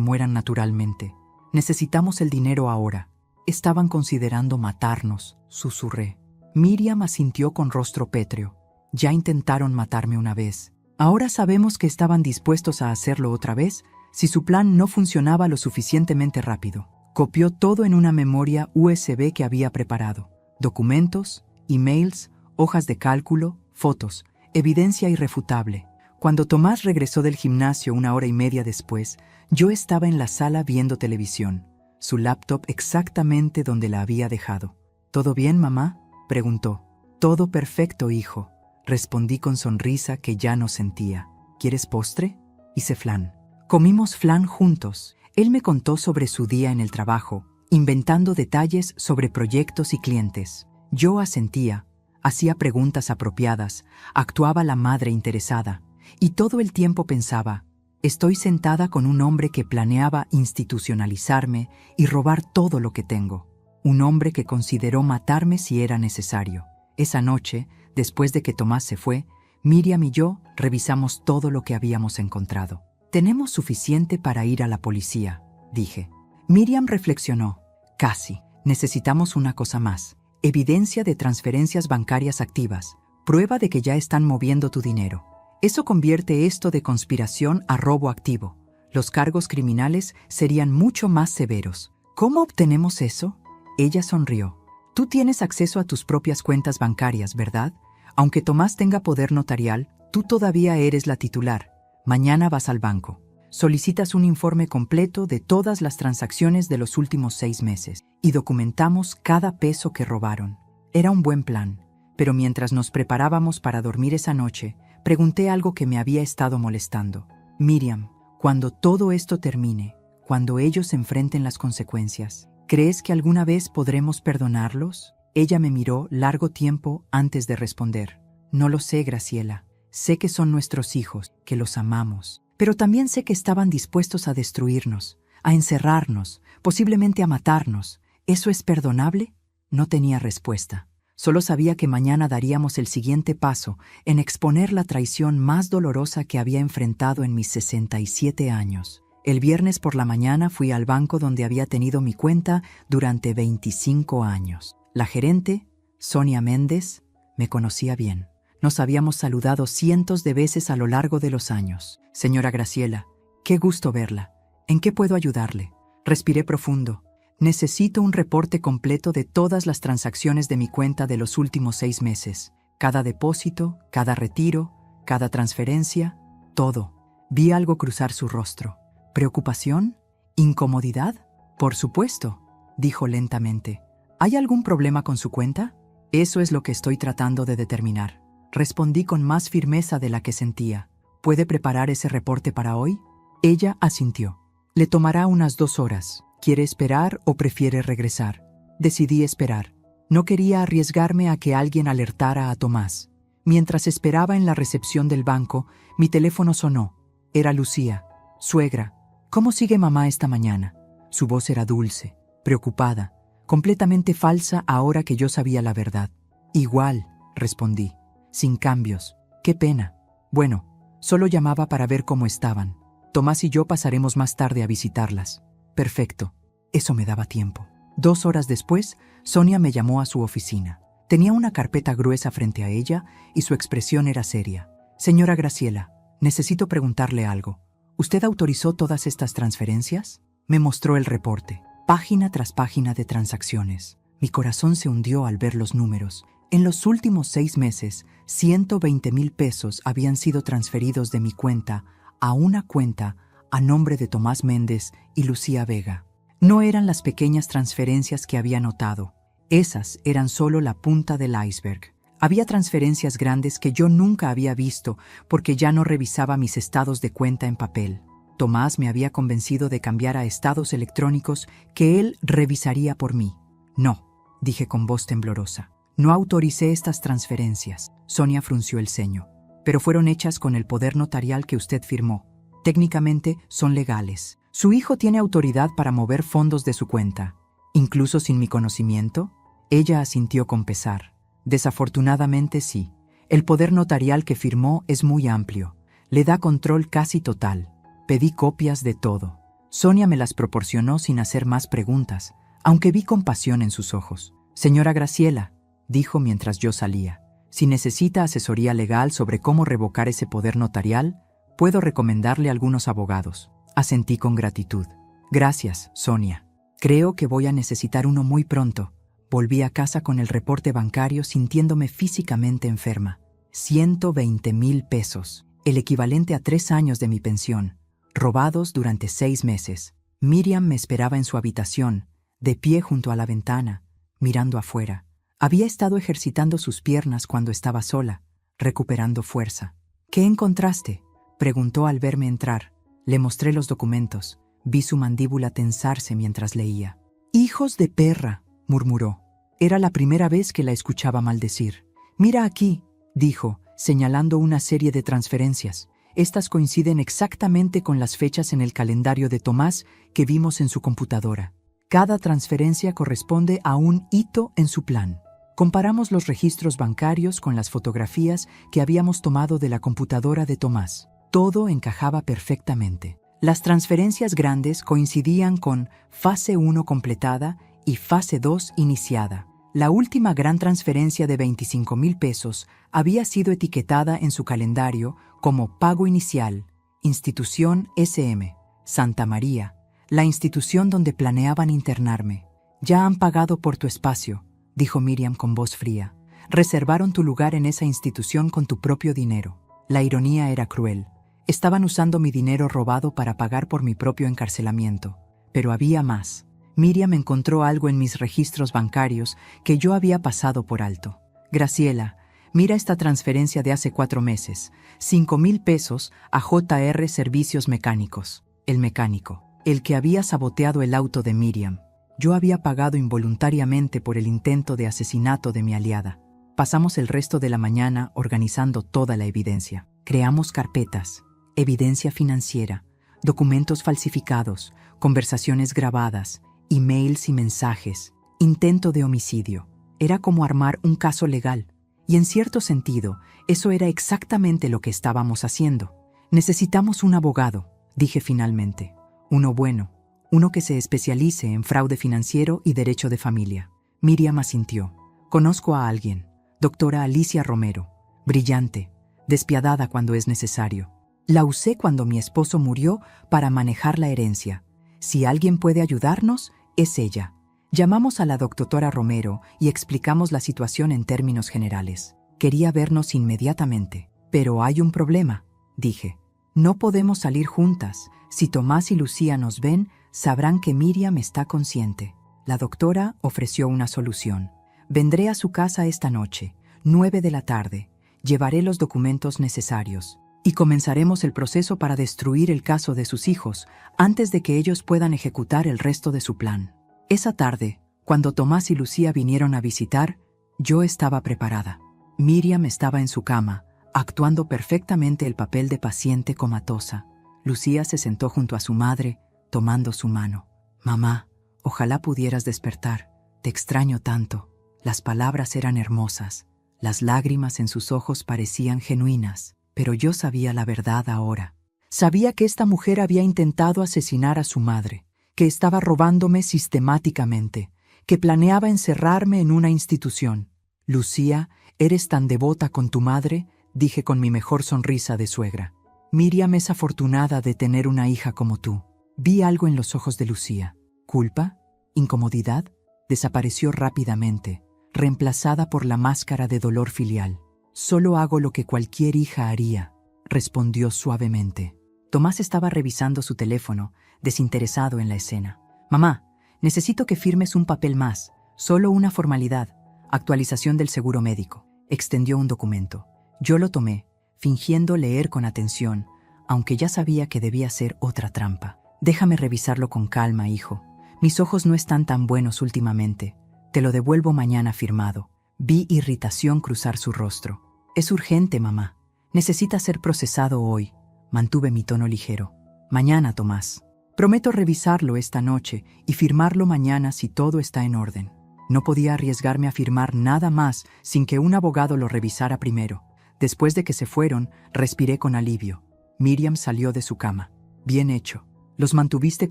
mueran naturalmente. Necesitamos el dinero ahora. Estaban considerando matarnos, susurré. Miriam asintió con rostro pétreo. Ya intentaron matarme una vez. Ahora sabemos que estaban dispuestos a hacerlo otra vez si su plan no funcionaba lo suficientemente rápido. Copió todo en una memoria USB que había preparado. Documentos, emails, hojas de cálculo, fotos, evidencia irrefutable. Cuando Tomás regresó del gimnasio 1 hora y media después, yo estaba en la sala viendo televisión, su laptop exactamente donde la había dejado. ¿Todo bien, mamá?, preguntó. Todo perfecto, hijo, respondí con sonrisa que ya no sentía. ¿Quieres postre? Hice flan. Comimos flan juntos. Él me contó sobre su día en el trabajo, inventando detalles sobre proyectos y clientes. Yo asentía, hacía preguntas apropiadas, actuaba la madre interesada, y todo el tiempo pensaba, estoy sentada con un hombre que planeaba institucionalizarme y robar todo lo que tengo. Un hombre que consideró matarme si era necesario. Esa noche, después de que Tomás se fue, Miriam y yo revisamos todo lo que habíamos encontrado. Tenemos suficiente para ir a la policía, dije. Miriam reflexionó. Casi. Necesitamos una cosa más. Evidencia de transferencias bancarias activas. Prueba de que ya están moviendo tu dinero. Eso convierte esto de conspiración a robo activo. Los cargos criminales serían mucho más severos. ¿Cómo obtenemos eso? Ella sonrió. Tú tienes acceso a tus propias cuentas bancarias, ¿verdad? Aunque Tomás tenga poder notarial, tú todavía eres la titular. Mañana vas al banco. Solicitas un informe completo de todas las transacciones de los últimos 6 meses y documentamos cada peso que robaron. Era un buen plan, pero mientras nos preparábamos para dormir esa noche, pregunté algo que me había estado molestando. Miriam, cuando todo esto termine, cuando ellos enfrenten las consecuencias, ¿crees que alguna vez podremos perdonarlos? Ella me miró largo tiempo antes de responder. No lo sé, Graciela. Sé que son nuestros hijos, que los amamos. Pero también sé que estaban dispuestos a destruirnos, a encerrarnos, posiblemente a matarnos. ¿Eso es perdonable? No tenía respuesta. Solo sabía que mañana daríamos el siguiente paso en exponer la traición más dolorosa que había enfrentado en mis 67 años. El viernes por la mañana fui al banco donde había tenido mi cuenta durante 25 años. La gerente, Sonia Méndez, me conocía bien. Nos habíamos saludado cientos de veces a lo largo de los años. Señora Graciela, qué gusto verla. ¿En qué puedo ayudarle? Respiré profundo. Necesito un reporte completo de todas las transacciones de mi cuenta de los últimos 6 meses. Cada depósito, cada retiro, cada transferencia, todo. Vi algo cruzar su rostro. ¿Preocupación? ¿Incomodidad? Por supuesto, dijo lentamente. ¿Hay algún problema con su cuenta? Eso es lo que estoy tratando de determinar. Respondí con más firmeza de la que sentía. ¿Puede preparar ese reporte para hoy? Ella asintió. Le tomará unas 2 horas. ¿Quiere esperar o prefiere regresar? Decidí esperar. No quería arriesgarme a que alguien alertara a Tomás. Mientras esperaba en la recepción del banco, mi teléfono sonó. Era Lucía. Suegra, ¿cómo sigue mamá esta mañana? Su voz era dulce, preocupada, completamente falsa ahora que yo sabía la verdad. Igual, respondí, sin cambios. Qué pena. Bueno, solo llamaba para ver cómo estaban. Tomás y yo pasaremos más tarde a visitarlas. Perfecto. Eso me daba tiempo. 2 horas después, Sonia me llamó a su oficina. Tenía una carpeta gruesa frente a ella y su expresión era seria. Señora Graciela, necesito preguntarle algo. ¿Usted autorizó todas estas transferencias? Me mostró el reporte, página tras página de transacciones. Mi corazón se hundió al ver los números. En los últimos 6 meses, 120,000 pesos habían sido transferidos de mi cuenta a una cuenta a nombre de Tomás Méndez y Lucía Vega. No eran las pequeñas transferencias que había notado. Esas eran solo la punta del iceberg. Había transferencias grandes que yo nunca había visto porque ya no revisaba mis estados de cuenta en papel. Tomás me había convencido de cambiar a estados electrónicos que él revisaría por mí. No, dije con voz temblorosa. No autoricé estas transferencias. Sonia frunció el ceño. Pero fueron hechas con el poder notarial que usted firmó. Técnicamente son legales. Su hijo tiene autoridad para mover fondos de su cuenta. ¿Incluso sin mi conocimiento? Ella asintió con pesar. Desafortunadamente sí. El poder notarial que firmó es muy amplio. Le da control casi total. Pedí copias de todo. Sonia me las proporcionó sin hacer más preguntas, aunque vi compasión en sus ojos. Señora Graciela, dijo mientras yo salía, si necesita asesoría legal sobre cómo revocar ese poder notarial, puedo recomendarle algunos abogados. Asentí con gratitud. Gracias, Sonia. Creo que voy a necesitar uno muy pronto. Volví a casa con el reporte bancario sintiéndome físicamente enferma. 120,000 pesos, el equivalente a 3 años de mi pensión, robados durante 6 meses. Miriam me esperaba en su habitación, de pie junto a la ventana, mirando afuera. Había estado ejercitando sus piernas cuando estaba sola, recuperando fuerza. ¿Qué encontraste?, preguntó al verme entrar. Le mostré los documentos. Vi su mandíbula tensarse mientras leía. «Hijos de perra», murmuró. Era la primera vez que la escuchaba maldecir. «Mira aquí», dijo, señalando una serie de transferencias. Estas coinciden exactamente con las fechas en el calendario de Tomás que vimos en su computadora. Cada transferencia corresponde a un hito en su plan. Comparamos los registros bancarios con las fotografías que habíamos tomado de la computadora de Tomás. Todo encajaba perfectamente. Las transferencias grandes coincidían con fase 1 completada y fase 2 iniciada. La última gran transferencia de 25,000 pesos había sido etiquetada en su calendario como pago inicial, institución SM, Santa María, la institución donde planeaban internarme. «Ya han pagado por tu espacio», dijo Miriam con voz fría. «Reservaron tu lugar en esa institución con tu propio dinero». La ironía era cruel. Estaban usando mi dinero robado para pagar por mi propio encarcelamiento. Pero había más. Miriam encontró algo en mis registros bancarios que yo había pasado por alto. «Graciela, mira esta transferencia de hace 4 meses. 5,000 pesos a JR Servicios Mecánicos». El mecánico, el que había saboteado el auto de Miriam. Yo había pagado involuntariamente por el intento de asesinato de mi aliada. Pasamos el resto de la mañana organizando toda la evidencia. Creamos carpetas, evidencia financiera, documentos falsificados, conversaciones grabadas, emails y mensajes, intento de homicidio. Era como armar un caso legal. Y en cierto sentido, eso era exactamente lo que estábamos haciendo. Necesitamos un abogado, dije finalmente. Uno bueno, uno que se especialice en fraude financiero y derecho de familia. Miriam asintió. Conozco a alguien, doctora Alicia Romero, brillante, despiadada cuando es necesario. La usé cuando mi esposo murió para manejar la herencia. Si alguien puede ayudarnos, es ella. Llamamos a la doctora Romero y explicamos la situación en términos generales. Quería vernos inmediatamente. Pero hay un problema, dije. No podemos salir juntas. Si Tomás y Lucía nos ven, sabrán que Miriam está consciente. La doctora ofreció una solución. Vendré a su casa esta noche, 9 de la tarde. Llevaré los documentos necesarios. Y comenzaremos el proceso para destruir el caso de sus hijos antes de que ellos puedan ejecutar el resto de su plan. Esa tarde, cuando Tomás y Lucía vinieron a visitar, yo estaba preparada. Miriam estaba en su cama, actuando perfectamente el papel de paciente comatosa. Lucía se sentó junto a su madre, tomando su mano. «Mamá, ojalá pudieras despertar. Te extraño tanto». Las palabras eran hermosas. Las lágrimas en sus ojos parecían genuinas. Pero yo sabía la verdad ahora. Sabía que esta mujer había intentado asesinar a su madre, que estaba robándome sistemáticamente, que planeaba encerrarme en una institución. «Lucía, eres tan devota con tu madre», dije con mi mejor sonrisa de suegra. «Miriam es afortunada de tener una hija como tú». Vi algo en los ojos de Lucía. ¿Culpa? ¿Incomodidad? Desapareció rápidamente, reemplazada por la máscara de dolor filial. «Solo hago lo que cualquier hija haría», respondió suavemente. Tomás estaba revisando su teléfono, desinteresado en la escena. «Mamá, necesito que firmes un papel más, solo una formalidad, actualización del seguro médico». Extendió un documento. Yo lo tomé, fingiendo leer con atención, aunque ya sabía que debía ser otra trampa. «Déjame revisarlo con calma, hijo. Mis ojos no están tan buenos últimamente. Te lo devuelvo mañana firmado». Vi irritación cruzar su rostro. «Es urgente, mamá. Necesita ser procesado hoy». Mantuve mi tono ligero. «Mañana, Tomás. Prometo revisarlo esta noche y firmarlo mañana si todo está en orden». No podía arriesgarme a firmar nada más sin que un abogado lo revisara primero. Después de que se fueron, respiré con alivio. Miriam salió de su cama. «Bien hecho. Los mantuviste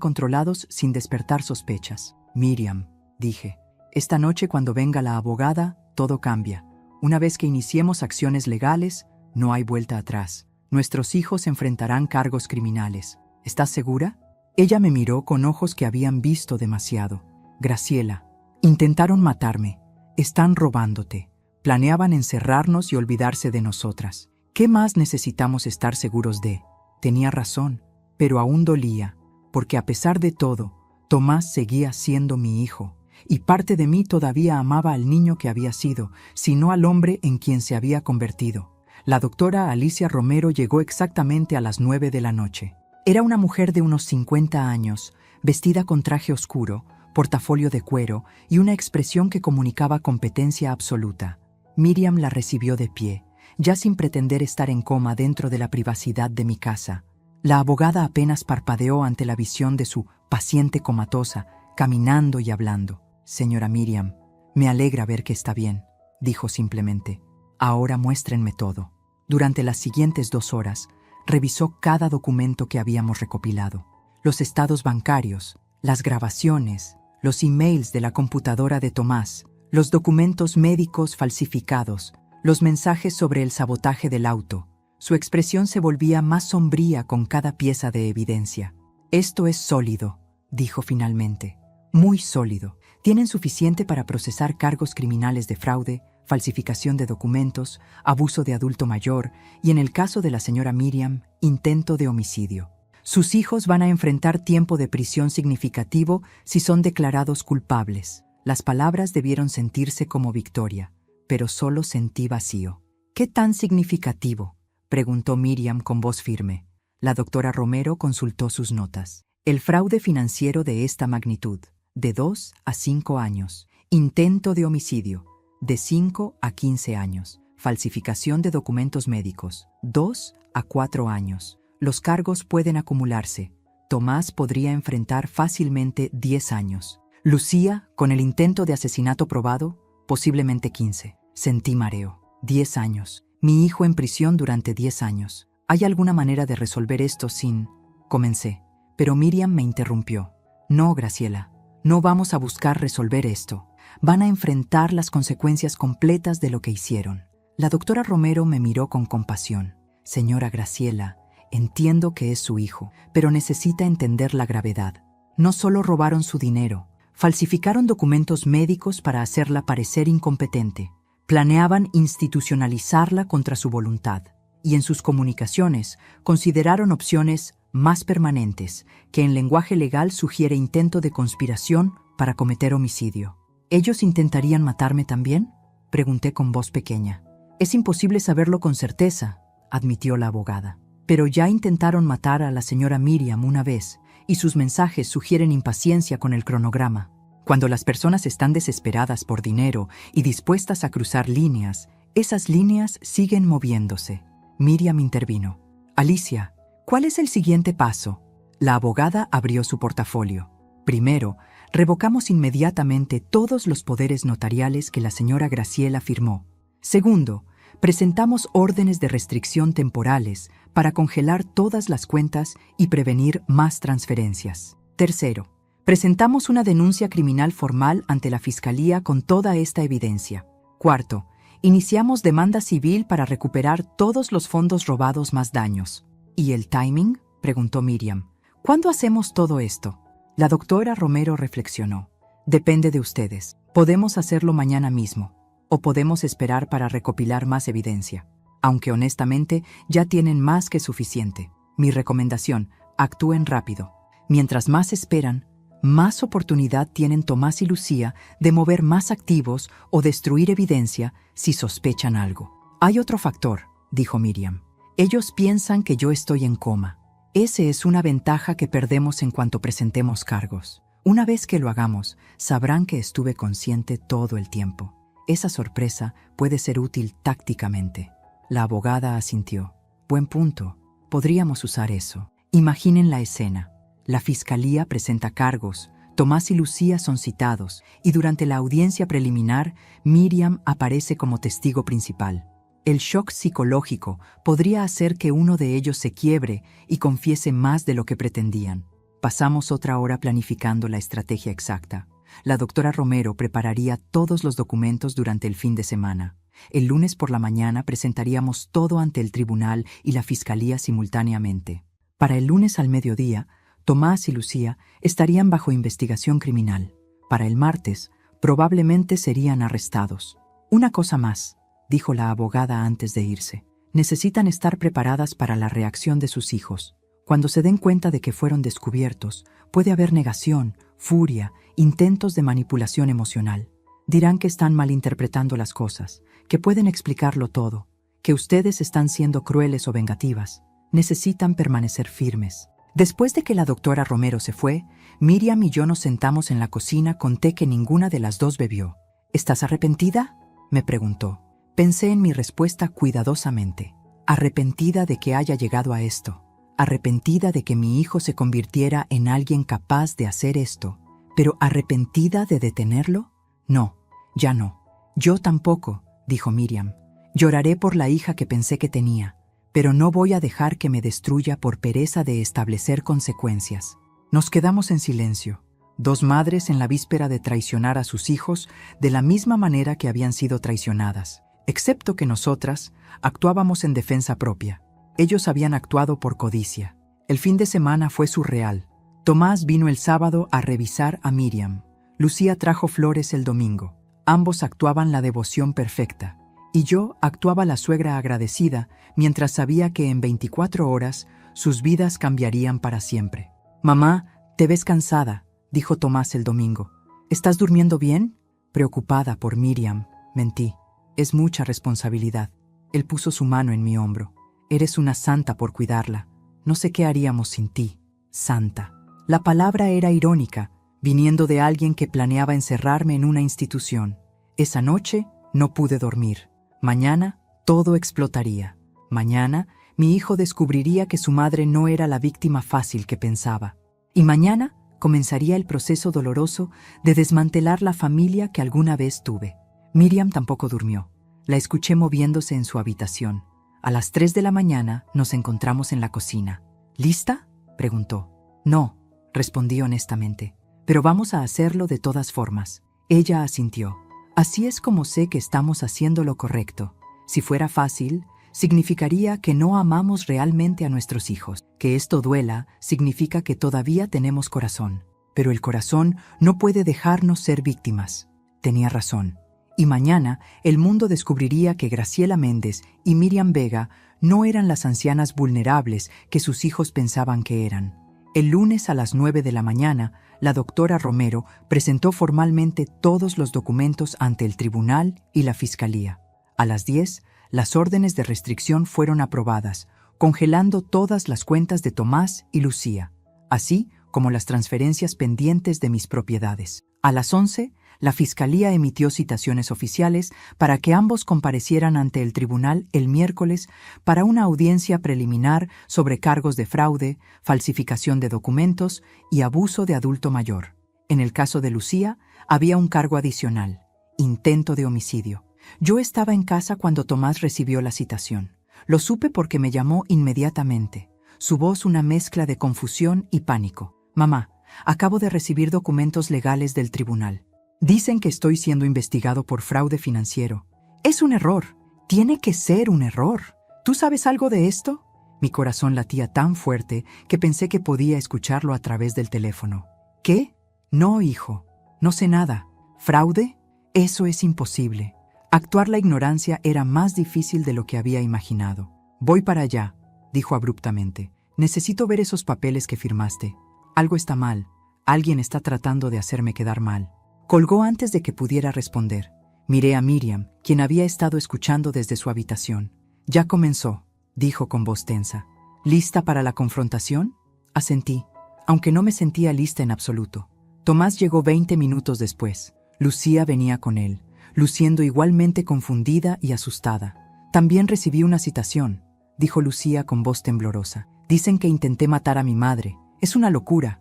controlados sin despertar sospechas». «Miriam», dije, «esta noche cuando venga la abogada, todo cambia. Una vez que iniciemos acciones legales, no hay vuelta atrás. Nuestros hijos enfrentarán cargos criminales. ¿Estás segura?» Ella me miró con ojos que habían visto demasiado. «Graciela, intentaron matarme. Están robándote. Planeaban encerrarnos y olvidarse de nosotras. ¿Qué más necesitamos estar seguros de?» Tenía razón, pero aún dolía, porque a pesar de todo, Tomás seguía siendo mi hijo, y parte de mí todavía amaba al niño que había sido, sino al hombre en quien se había convertido. La doctora Alicia Romero llegó exactamente a las 9 de la noche. Era una mujer de unos 50 años, vestida con traje oscuro, portafolio de cuero y una expresión que comunicaba competencia absoluta. Miriam la recibió de pie, ya sin pretender estar en coma dentro de la privacidad de mi casa. La abogada apenas parpadeó ante la visión de su paciente comatosa, caminando y hablando. «Señora Miriam, me alegra ver que está bien», dijo simplemente. «Ahora muéstrenme todo». Durante las siguientes 2 horas, revisó cada documento que habíamos recopilado. Los estados bancarios, las grabaciones, los emails de la computadora de Tomás, los documentos médicos falsificados, los mensajes sobre el sabotaje del auto. Su expresión se volvía más sombría con cada pieza de evidencia. «Esto es sólido», dijo finalmente. «Muy sólido. Tienen suficiente para procesar cargos criminales de fraude, falsificación de documentos, abuso de adulto mayor y, en el caso de la señora Miriam, intento de homicidio. Sus hijos van a enfrentar tiempo de prisión significativo si son declarados culpables». Las palabras debieron sentirse como victoria, pero solo sentí vacío. «¿Qué tan significativo?», preguntó Miriam con voz firme. La doctora Romero consultó sus notas. «El fraude financiero de esta magnitud», de 2 a 5 años. Intento de homicidio, de 5 a 15 años. Falsificación de documentos médicos, 2 a 4 años. Los cargos pueden acumularse. Tomás podría enfrentar fácilmente 10 años. Lucía, con el intento de asesinato probado, posiblemente 15. Sentí mareo. 10 años. Mi hijo en prisión durante 10 años. ¿Hay alguna manera de resolver esto sin...? Comencé, pero Miriam me interrumpió. No, Graciela, no vamos a buscar resolver esto. Van a enfrentar las consecuencias completas de lo que hicieron. La doctora Romero me miró con compasión. Señora Graciela, entiendo que es su hijo, pero necesita entender la gravedad. No solo robaron su dinero, falsificaron documentos médicos para hacerla parecer incompetente. Planeaban institucionalizarla contra su voluntad, y en sus comunicaciones consideraron opciones más permanentes, que en lenguaje legal sugiere intento de conspiración para cometer homicidio. ¿Ellos intentarían matarme también?, pregunté con voz pequeña. Es imposible saberlo con certeza, admitió la abogada. Pero ya intentaron matar a la señora Miriam una vez, y sus mensajes sugieren impaciencia con el cronograma. Cuando las personas están desesperadas por dinero y dispuestas a cruzar líneas, esas líneas siguen moviéndose. Miriam intervino. Alicia, ¿cuál es el siguiente paso? La abogada abrió su portafolio. Primero, revocamos inmediatamente todos los poderes notariales que la señora Graciela firmó. Segundo, presentamos órdenes de restricción temporales para congelar todas las cuentas y prevenir más transferencias. Tercero, presentamos una denuncia criminal formal ante la Fiscalía con toda esta evidencia. Cuarto, iniciamos demanda civil para recuperar todos los fondos robados más daños. ¿Y el timing?, preguntó Miriam. ¿Cuándo hacemos todo esto? La doctora Romero reflexionó. Depende de ustedes. Podemos hacerlo mañana mismo, o podemos esperar para recopilar más evidencia. Aunque honestamente ya tienen más que suficiente. Mi recomendación, actúen rápido. Mientras más esperan, más oportunidad tienen Tomás y Lucía de mover más activos o destruir evidencia si sospechan algo. Hay otro factor, dijo Miriam. Ellos piensan que yo estoy en coma. Esa es una ventaja que perdemos en cuanto presentemos cargos. Una vez que lo hagamos, sabrán que estuve consciente todo el tiempo. Esa sorpresa puede ser útil tácticamente. La abogada asintió. Buen punto. Podríamos usar eso. Imaginen la escena. La fiscalía presenta cargos, Tomás y Lucía son citados, y durante la audiencia preliminar, Miriam aparece como testigo principal. El shock psicológico podría hacer que uno de ellos se quiebre y confiese más de lo que pretendían. Pasamos otra hora planificando la estrategia exacta. La doctora Romero prepararía todos los documentos durante el fin de semana. El lunes por la mañana presentaríamos todo ante el tribunal y la fiscalía simultáneamente. Para el lunes al mediodía, Tomás y Lucía estarían bajo investigación criminal. Para el martes, probablemente serían arrestados. Una cosa más, dijo la abogada antes de irse. Necesitan estar preparadas para la reacción de sus hijos. Cuando se den cuenta de que fueron descubiertos, puede haber negación, furia, intentos de manipulación emocional. Dirán que están malinterpretando las cosas, que pueden explicarlo todo, que ustedes están siendo crueles o vengativas. Necesitan permanecer firmes. Después de que la doctora Romero se fue, Miriam y yo nos sentamos en la cocina con té que ninguna de las dos bebió. ¿Estás arrepentida?, me preguntó. Pensé en mi respuesta cuidadosamente. Arrepentida de que haya llegado a esto. Arrepentida de que mi hijo se convirtiera en alguien capaz de hacer esto. ¿Pero arrepentida de detenerlo? No, ya no. Yo tampoco, dijo Miriam. Lloraré por la hija que pensé que tenía, pero no voy a dejar que me destruya por pereza de establecer consecuencias. Nos quedamos en silencio, dos madres en la víspera de traicionar a sus hijos de la misma manera que habían sido traicionadas, excepto que nosotras actuábamos en defensa propia. Ellos habían actuado por codicia. El fin de semana fue surreal. Tomás vino el sábado a revisar a Miriam. Lucía trajo flores el domingo. Ambos actuaban la devoción perfecta. Y yo actuaba la suegra agradecida mientras sabía que en 24 horas sus vidas cambiarían para siempre. «Mamá, te ves cansada», dijo Tomás el domingo. «¿Estás durmiendo bien?» Preocupada por Miriam, mentí. «Es mucha responsabilidad». Él puso su mano en mi hombro. «Eres una santa por cuidarla. No sé qué haríamos sin ti, santa». La palabra era irónica, viniendo de alguien que planeaba encerrarme en una institución. Esa noche no pude dormir. Mañana todo explotaría. Mañana mi hijo descubriría que su madre no era la víctima fácil que pensaba. Y mañana comenzaría el proceso doloroso de desmantelar la familia que alguna vez tuve. Miriam tampoco durmió. La escuché moviéndose en su habitación. A las 3 de la mañana nos encontramos en la cocina. ¿Lista?, preguntó. No, respondí honestamente. Pero vamos a hacerlo de todas formas. Ella asintió. Así es como sé que estamos haciendo lo correcto. Si fuera fácil, significaría que no amamos realmente a nuestros hijos. Que esto duela significa que todavía tenemos corazón. Pero el corazón no puede dejarnos ser víctimas. Tenía razón. Y mañana el mundo descubriría que Graciela Méndez y Miriam Vega no eran las ancianas vulnerables que sus hijos pensaban que eran. El lunes a las 9 de la mañana, la doctora Romero presentó formalmente todos los documentos ante el tribunal y la fiscalía. A las 10, las órdenes de restricción fueron aprobadas, congelando todas las cuentas de Tomás y Lucía, así como las transferencias pendientes de mis propiedades. A las 11, la Fiscalía emitió citaciones oficiales para que ambos comparecieran ante el tribunal el miércoles para una audiencia preliminar sobre cargos de fraude, falsificación de documentos y abuso de adulto mayor. En el caso de Lucía, había un cargo adicional: intento de homicidio. Yo estaba en casa cuando Tomás recibió la citación. Lo supe porque me llamó inmediatamente. Su voz una mezcla de confusión y pánico. «Mamá, acabo de recibir documentos legales del tribunal. Dicen que estoy siendo investigado por fraude financiero. Es un error. Tiene que ser un error. ¿Tú sabes algo de esto?». Mi corazón latía tan fuerte que pensé que podía escucharlo a través del teléfono. «¿Qué? No, hijo. No sé nada. ¿Fraude? Eso es imposible». Actuar la ignorancia era más difícil de lo que había imaginado. «Voy para allá», dijo abruptamente. «Necesito ver esos papeles que firmaste. Algo está mal. Alguien está tratando de hacerme quedar mal». Colgó antes de que pudiera responder. Miré a Miriam, quien había estado escuchando desde su habitación. «Ya comenzó», dijo con voz tensa. «¿Lista para la confrontación?». Asentí, aunque no me sentía lista en absoluto. Tomás llegó 20 minutos después. Lucía venía con él, luciendo igualmente confundida y asustada. «También recibí una citación», dijo Lucía con voz temblorosa. «Dicen que intenté matar a mi madre. Es una locura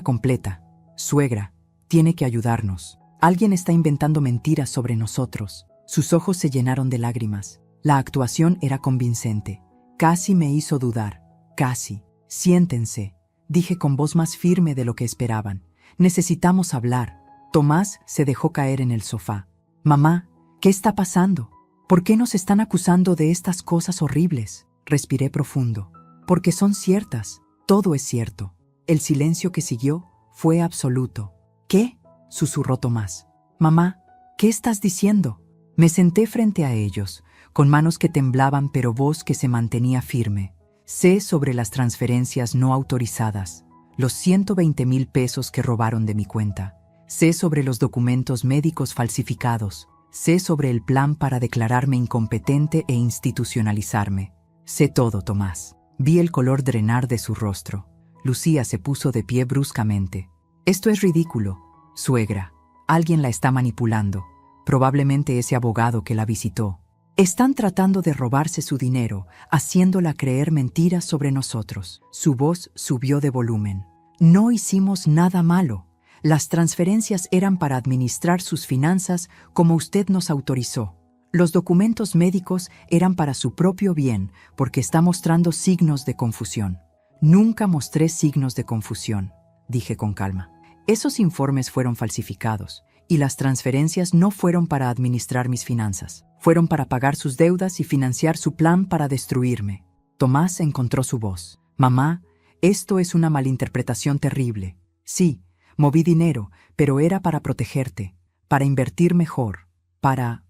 completa. Suegra, tiene que ayudarnos. Alguien está inventando mentiras sobre nosotros». Sus ojos se llenaron de lágrimas. La actuación era convincente. Casi me hizo dudar. Casi. «Siéntense», dije con voz más firme de lo que esperaban. «Necesitamos hablar». Tomás se dejó caer en el sofá. «Mamá, ¿qué está pasando? ¿Por qué nos están acusando de estas cosas horribles?». Respiré profundo. «Porque son ciertas. Todo es cierto». El silencio que siguió fue absoluto. «¿Qué?», susurró Tomás. «Mamá, ¿qué estás diciendo?». Me senté frente a ellos, con manos que temblaban pero voz que se mantenía firme. «Sé sobre las transferencias no autorizadas, los 120,000 pesos que robaron de mi cuenta. Sé sobre los documentos médicos falsificados. Sé sobre el plan para declararme incompetente e institucionalizarme. Sé todo, Tomás». Vi el color drenar de su rostro. Lucía se puso de pie bruscamente. «Esto es ridículo, suegra. Alguien la está manipulando. Probablemente ese abogado que la visitó. Están tratando de robarse su dinero, haciéndola creer mentiras sobre nosotros». Su voz subió de volumen. «No hicimos nada malo. Las transferencias eran para administrar sus finanzas como usted nos autorizó. Los documentos médicos eran para su propio bien porque está mostrando signos de confusión». «Nunca mostré signos de confusión», dije con calma. «Esos informes fueron falsificados y las transferencias no fueron para administrar mis finanzas. Fueron para pagar sus deudas y financiar su plan para destruirme». Tomás encontró su voz. «Mamá, esto es una malinterpretación terrible. Sí, moví dinero, pero era para protegerte, para invertir mejor, para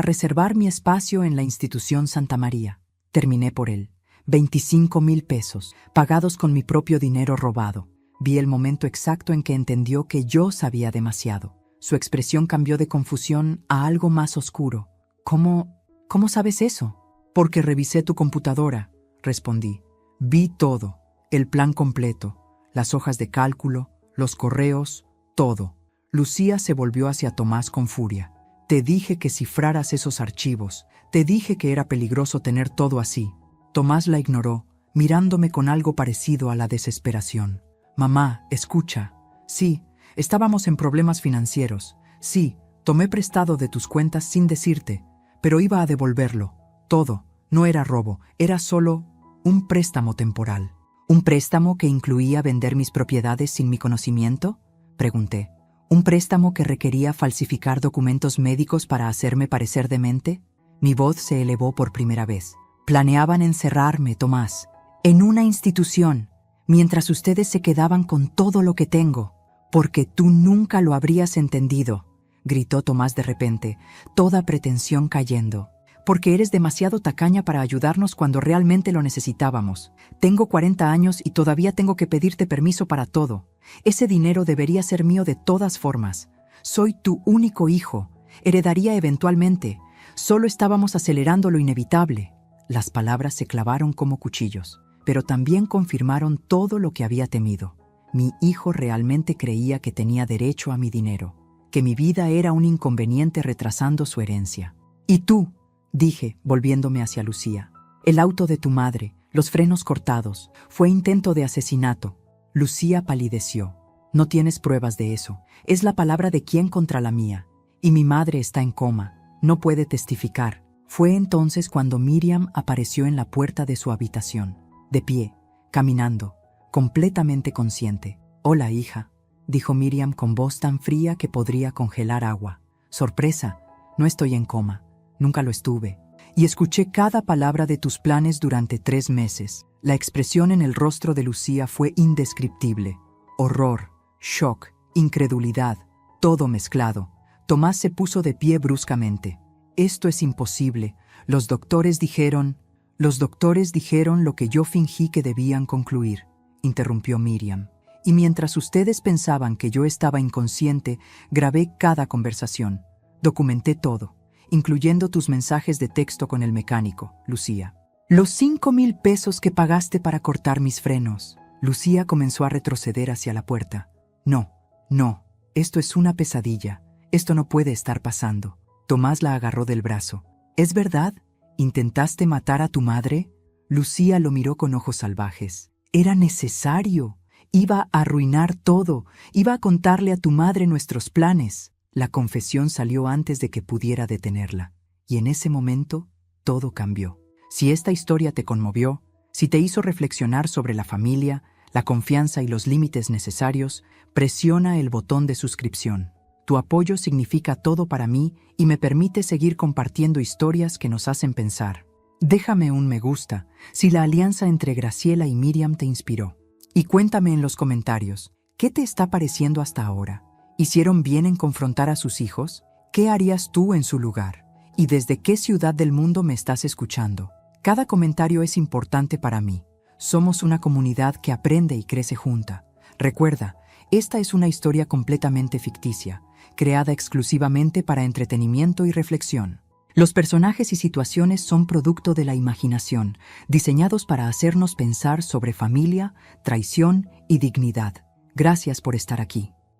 reservar mi espacio en la institución Santa María». Terminé por él. 25,000 pesos, pagados con mi propio dinero robado. Vi el momento exacto en que entendió que yo sabía demasiado. Su expresión cambió de confusión a algo más oscuro. ¿Cómo sabes eso?» «Porque revisé tu computadora», respondí. «Vi todo, el plan completo, las hojas de cálculo, los correos, todo. Lucía se volvió hacia Tomás con furia. Te dije que cifraras esos archivos. Te dije que era peligroso tener todo así. Tomás la ignoró, mirándome con algo parecido a la desesperación. Mamá, escucha. Sí, estábamos en problemas financieros. Sí, tomé prestado de tus cuentas sin decirte, pero iba a devolverlo. Todo. No era robo, era solo un préstamo temporal. ¿Un préstamo que incluía vender mis propiedades sin mi conocimiento?, pregunté. ¿Un préstamo que requería falsificar documentos médicos para hacerme parecer demente? Mi voz se elevó por primera vez. Planeaban encerrarme, Tomás, en una institución, mientras ustedes se quedaban con todo lo que tengo, porque tú nunca lo habrías entendido, gritó Tomás de repente, toda pretensión cayendo. Porque eres demasiado tacaña para ayudarnos cuando realmente lo necesitábamos. Tengo 40 años y todavía tengo que pedirte permiso para todo. Ese dinero debería ser mío de todas formas. Soy tu único hijo. Heredaría eventualmente. Solo estábamos acelerando lo inevitable. Las palabras se clavaron como cuchillos, pero también confirmaron todo lo que había temido. Mi hijo realmente creía que tenía derecho a mi dinero, que mi vida era un inconveniente retrasando su herencia. ¿Y tú?, dije, volviéndome hacia Lucía. El auto de tu madre, los frenos cortados, fue intento de asesinato. Lucía palideció. No tienes pruebas de eso. Es la palabra de quién contra la mía. Y mi madre está en coma. No puede testificar. Fue entonces cuando Miriam apareció en la puerta de su habitación, de pie, caminando, completamente consciente. Hola, hija, dijo Miriam con voz tan fría que podría congelar agua. Sorpresa, no estoy en coma. Nunca lo estuve. Y escuché cada palabra de tus planes durante 3 meses. La expresión en el rostro de Lucía fue indescriptible. Horror, shock, incredulidad, todo mezclado. Tomás se puso de pie bruscamente. Esto es imposible. Los doctores dijeron lo que yo fingí que debían concluir, interrumpió Miriam. Y mientras ustedes pensaban que yo estaba inconsciente, grabé cada conversación. Documenté todo, incluyendo tus mensajes de texto con el mecánico, Lucía. Los 5,000 pesos que pagaste para cortar mis frenos. Lucía comenzó a retroceder hacia la puerta. No, esto es una pesadilla. Esto no puede estar pasando. Tomás la agarró del brazo. ¿Es verdad? ¿Intentaste matar a tu madre? Lucía lo miró con ojos salvajes. Era necesario. Iba a arruinar todo. Iba a contarle a tu madre nuestros planes. La confesión salió antes de que pudiera detenerla, y en ese momento todo cambió. Si esta historia te conmovió, si te hizo reflexionar sobre la familia, la confianza y los límites necesarios, presiona el botón de suscripción. Tu apoyo significa todo para mí y me permite seguir compartiendo historias que nos hacen pensar. Déjame un me gusta si la alianza entre Graciela y Miriam te inspiró. Y cuéntame en los comentarios, ¿qué te está pareciendo hasta ahora? ¿Hicieron bien en confrontar a sus hijos? ¿Qué harías tú en su lugar? ¿Y desde qué ciudad del mundo me estás escuchando? Cada comentario es importante para mí. Somos una comunidad que aprende y crece junta. Recuerda, esta es una historia completamente ficticia, creada exclusivamente para entretenimiento y reflexión. Los personajes y situaciones son producto de la imaginación, diseñados para hacernos pensar sobre familia, traición y dignidad. Gracias por estar aquí.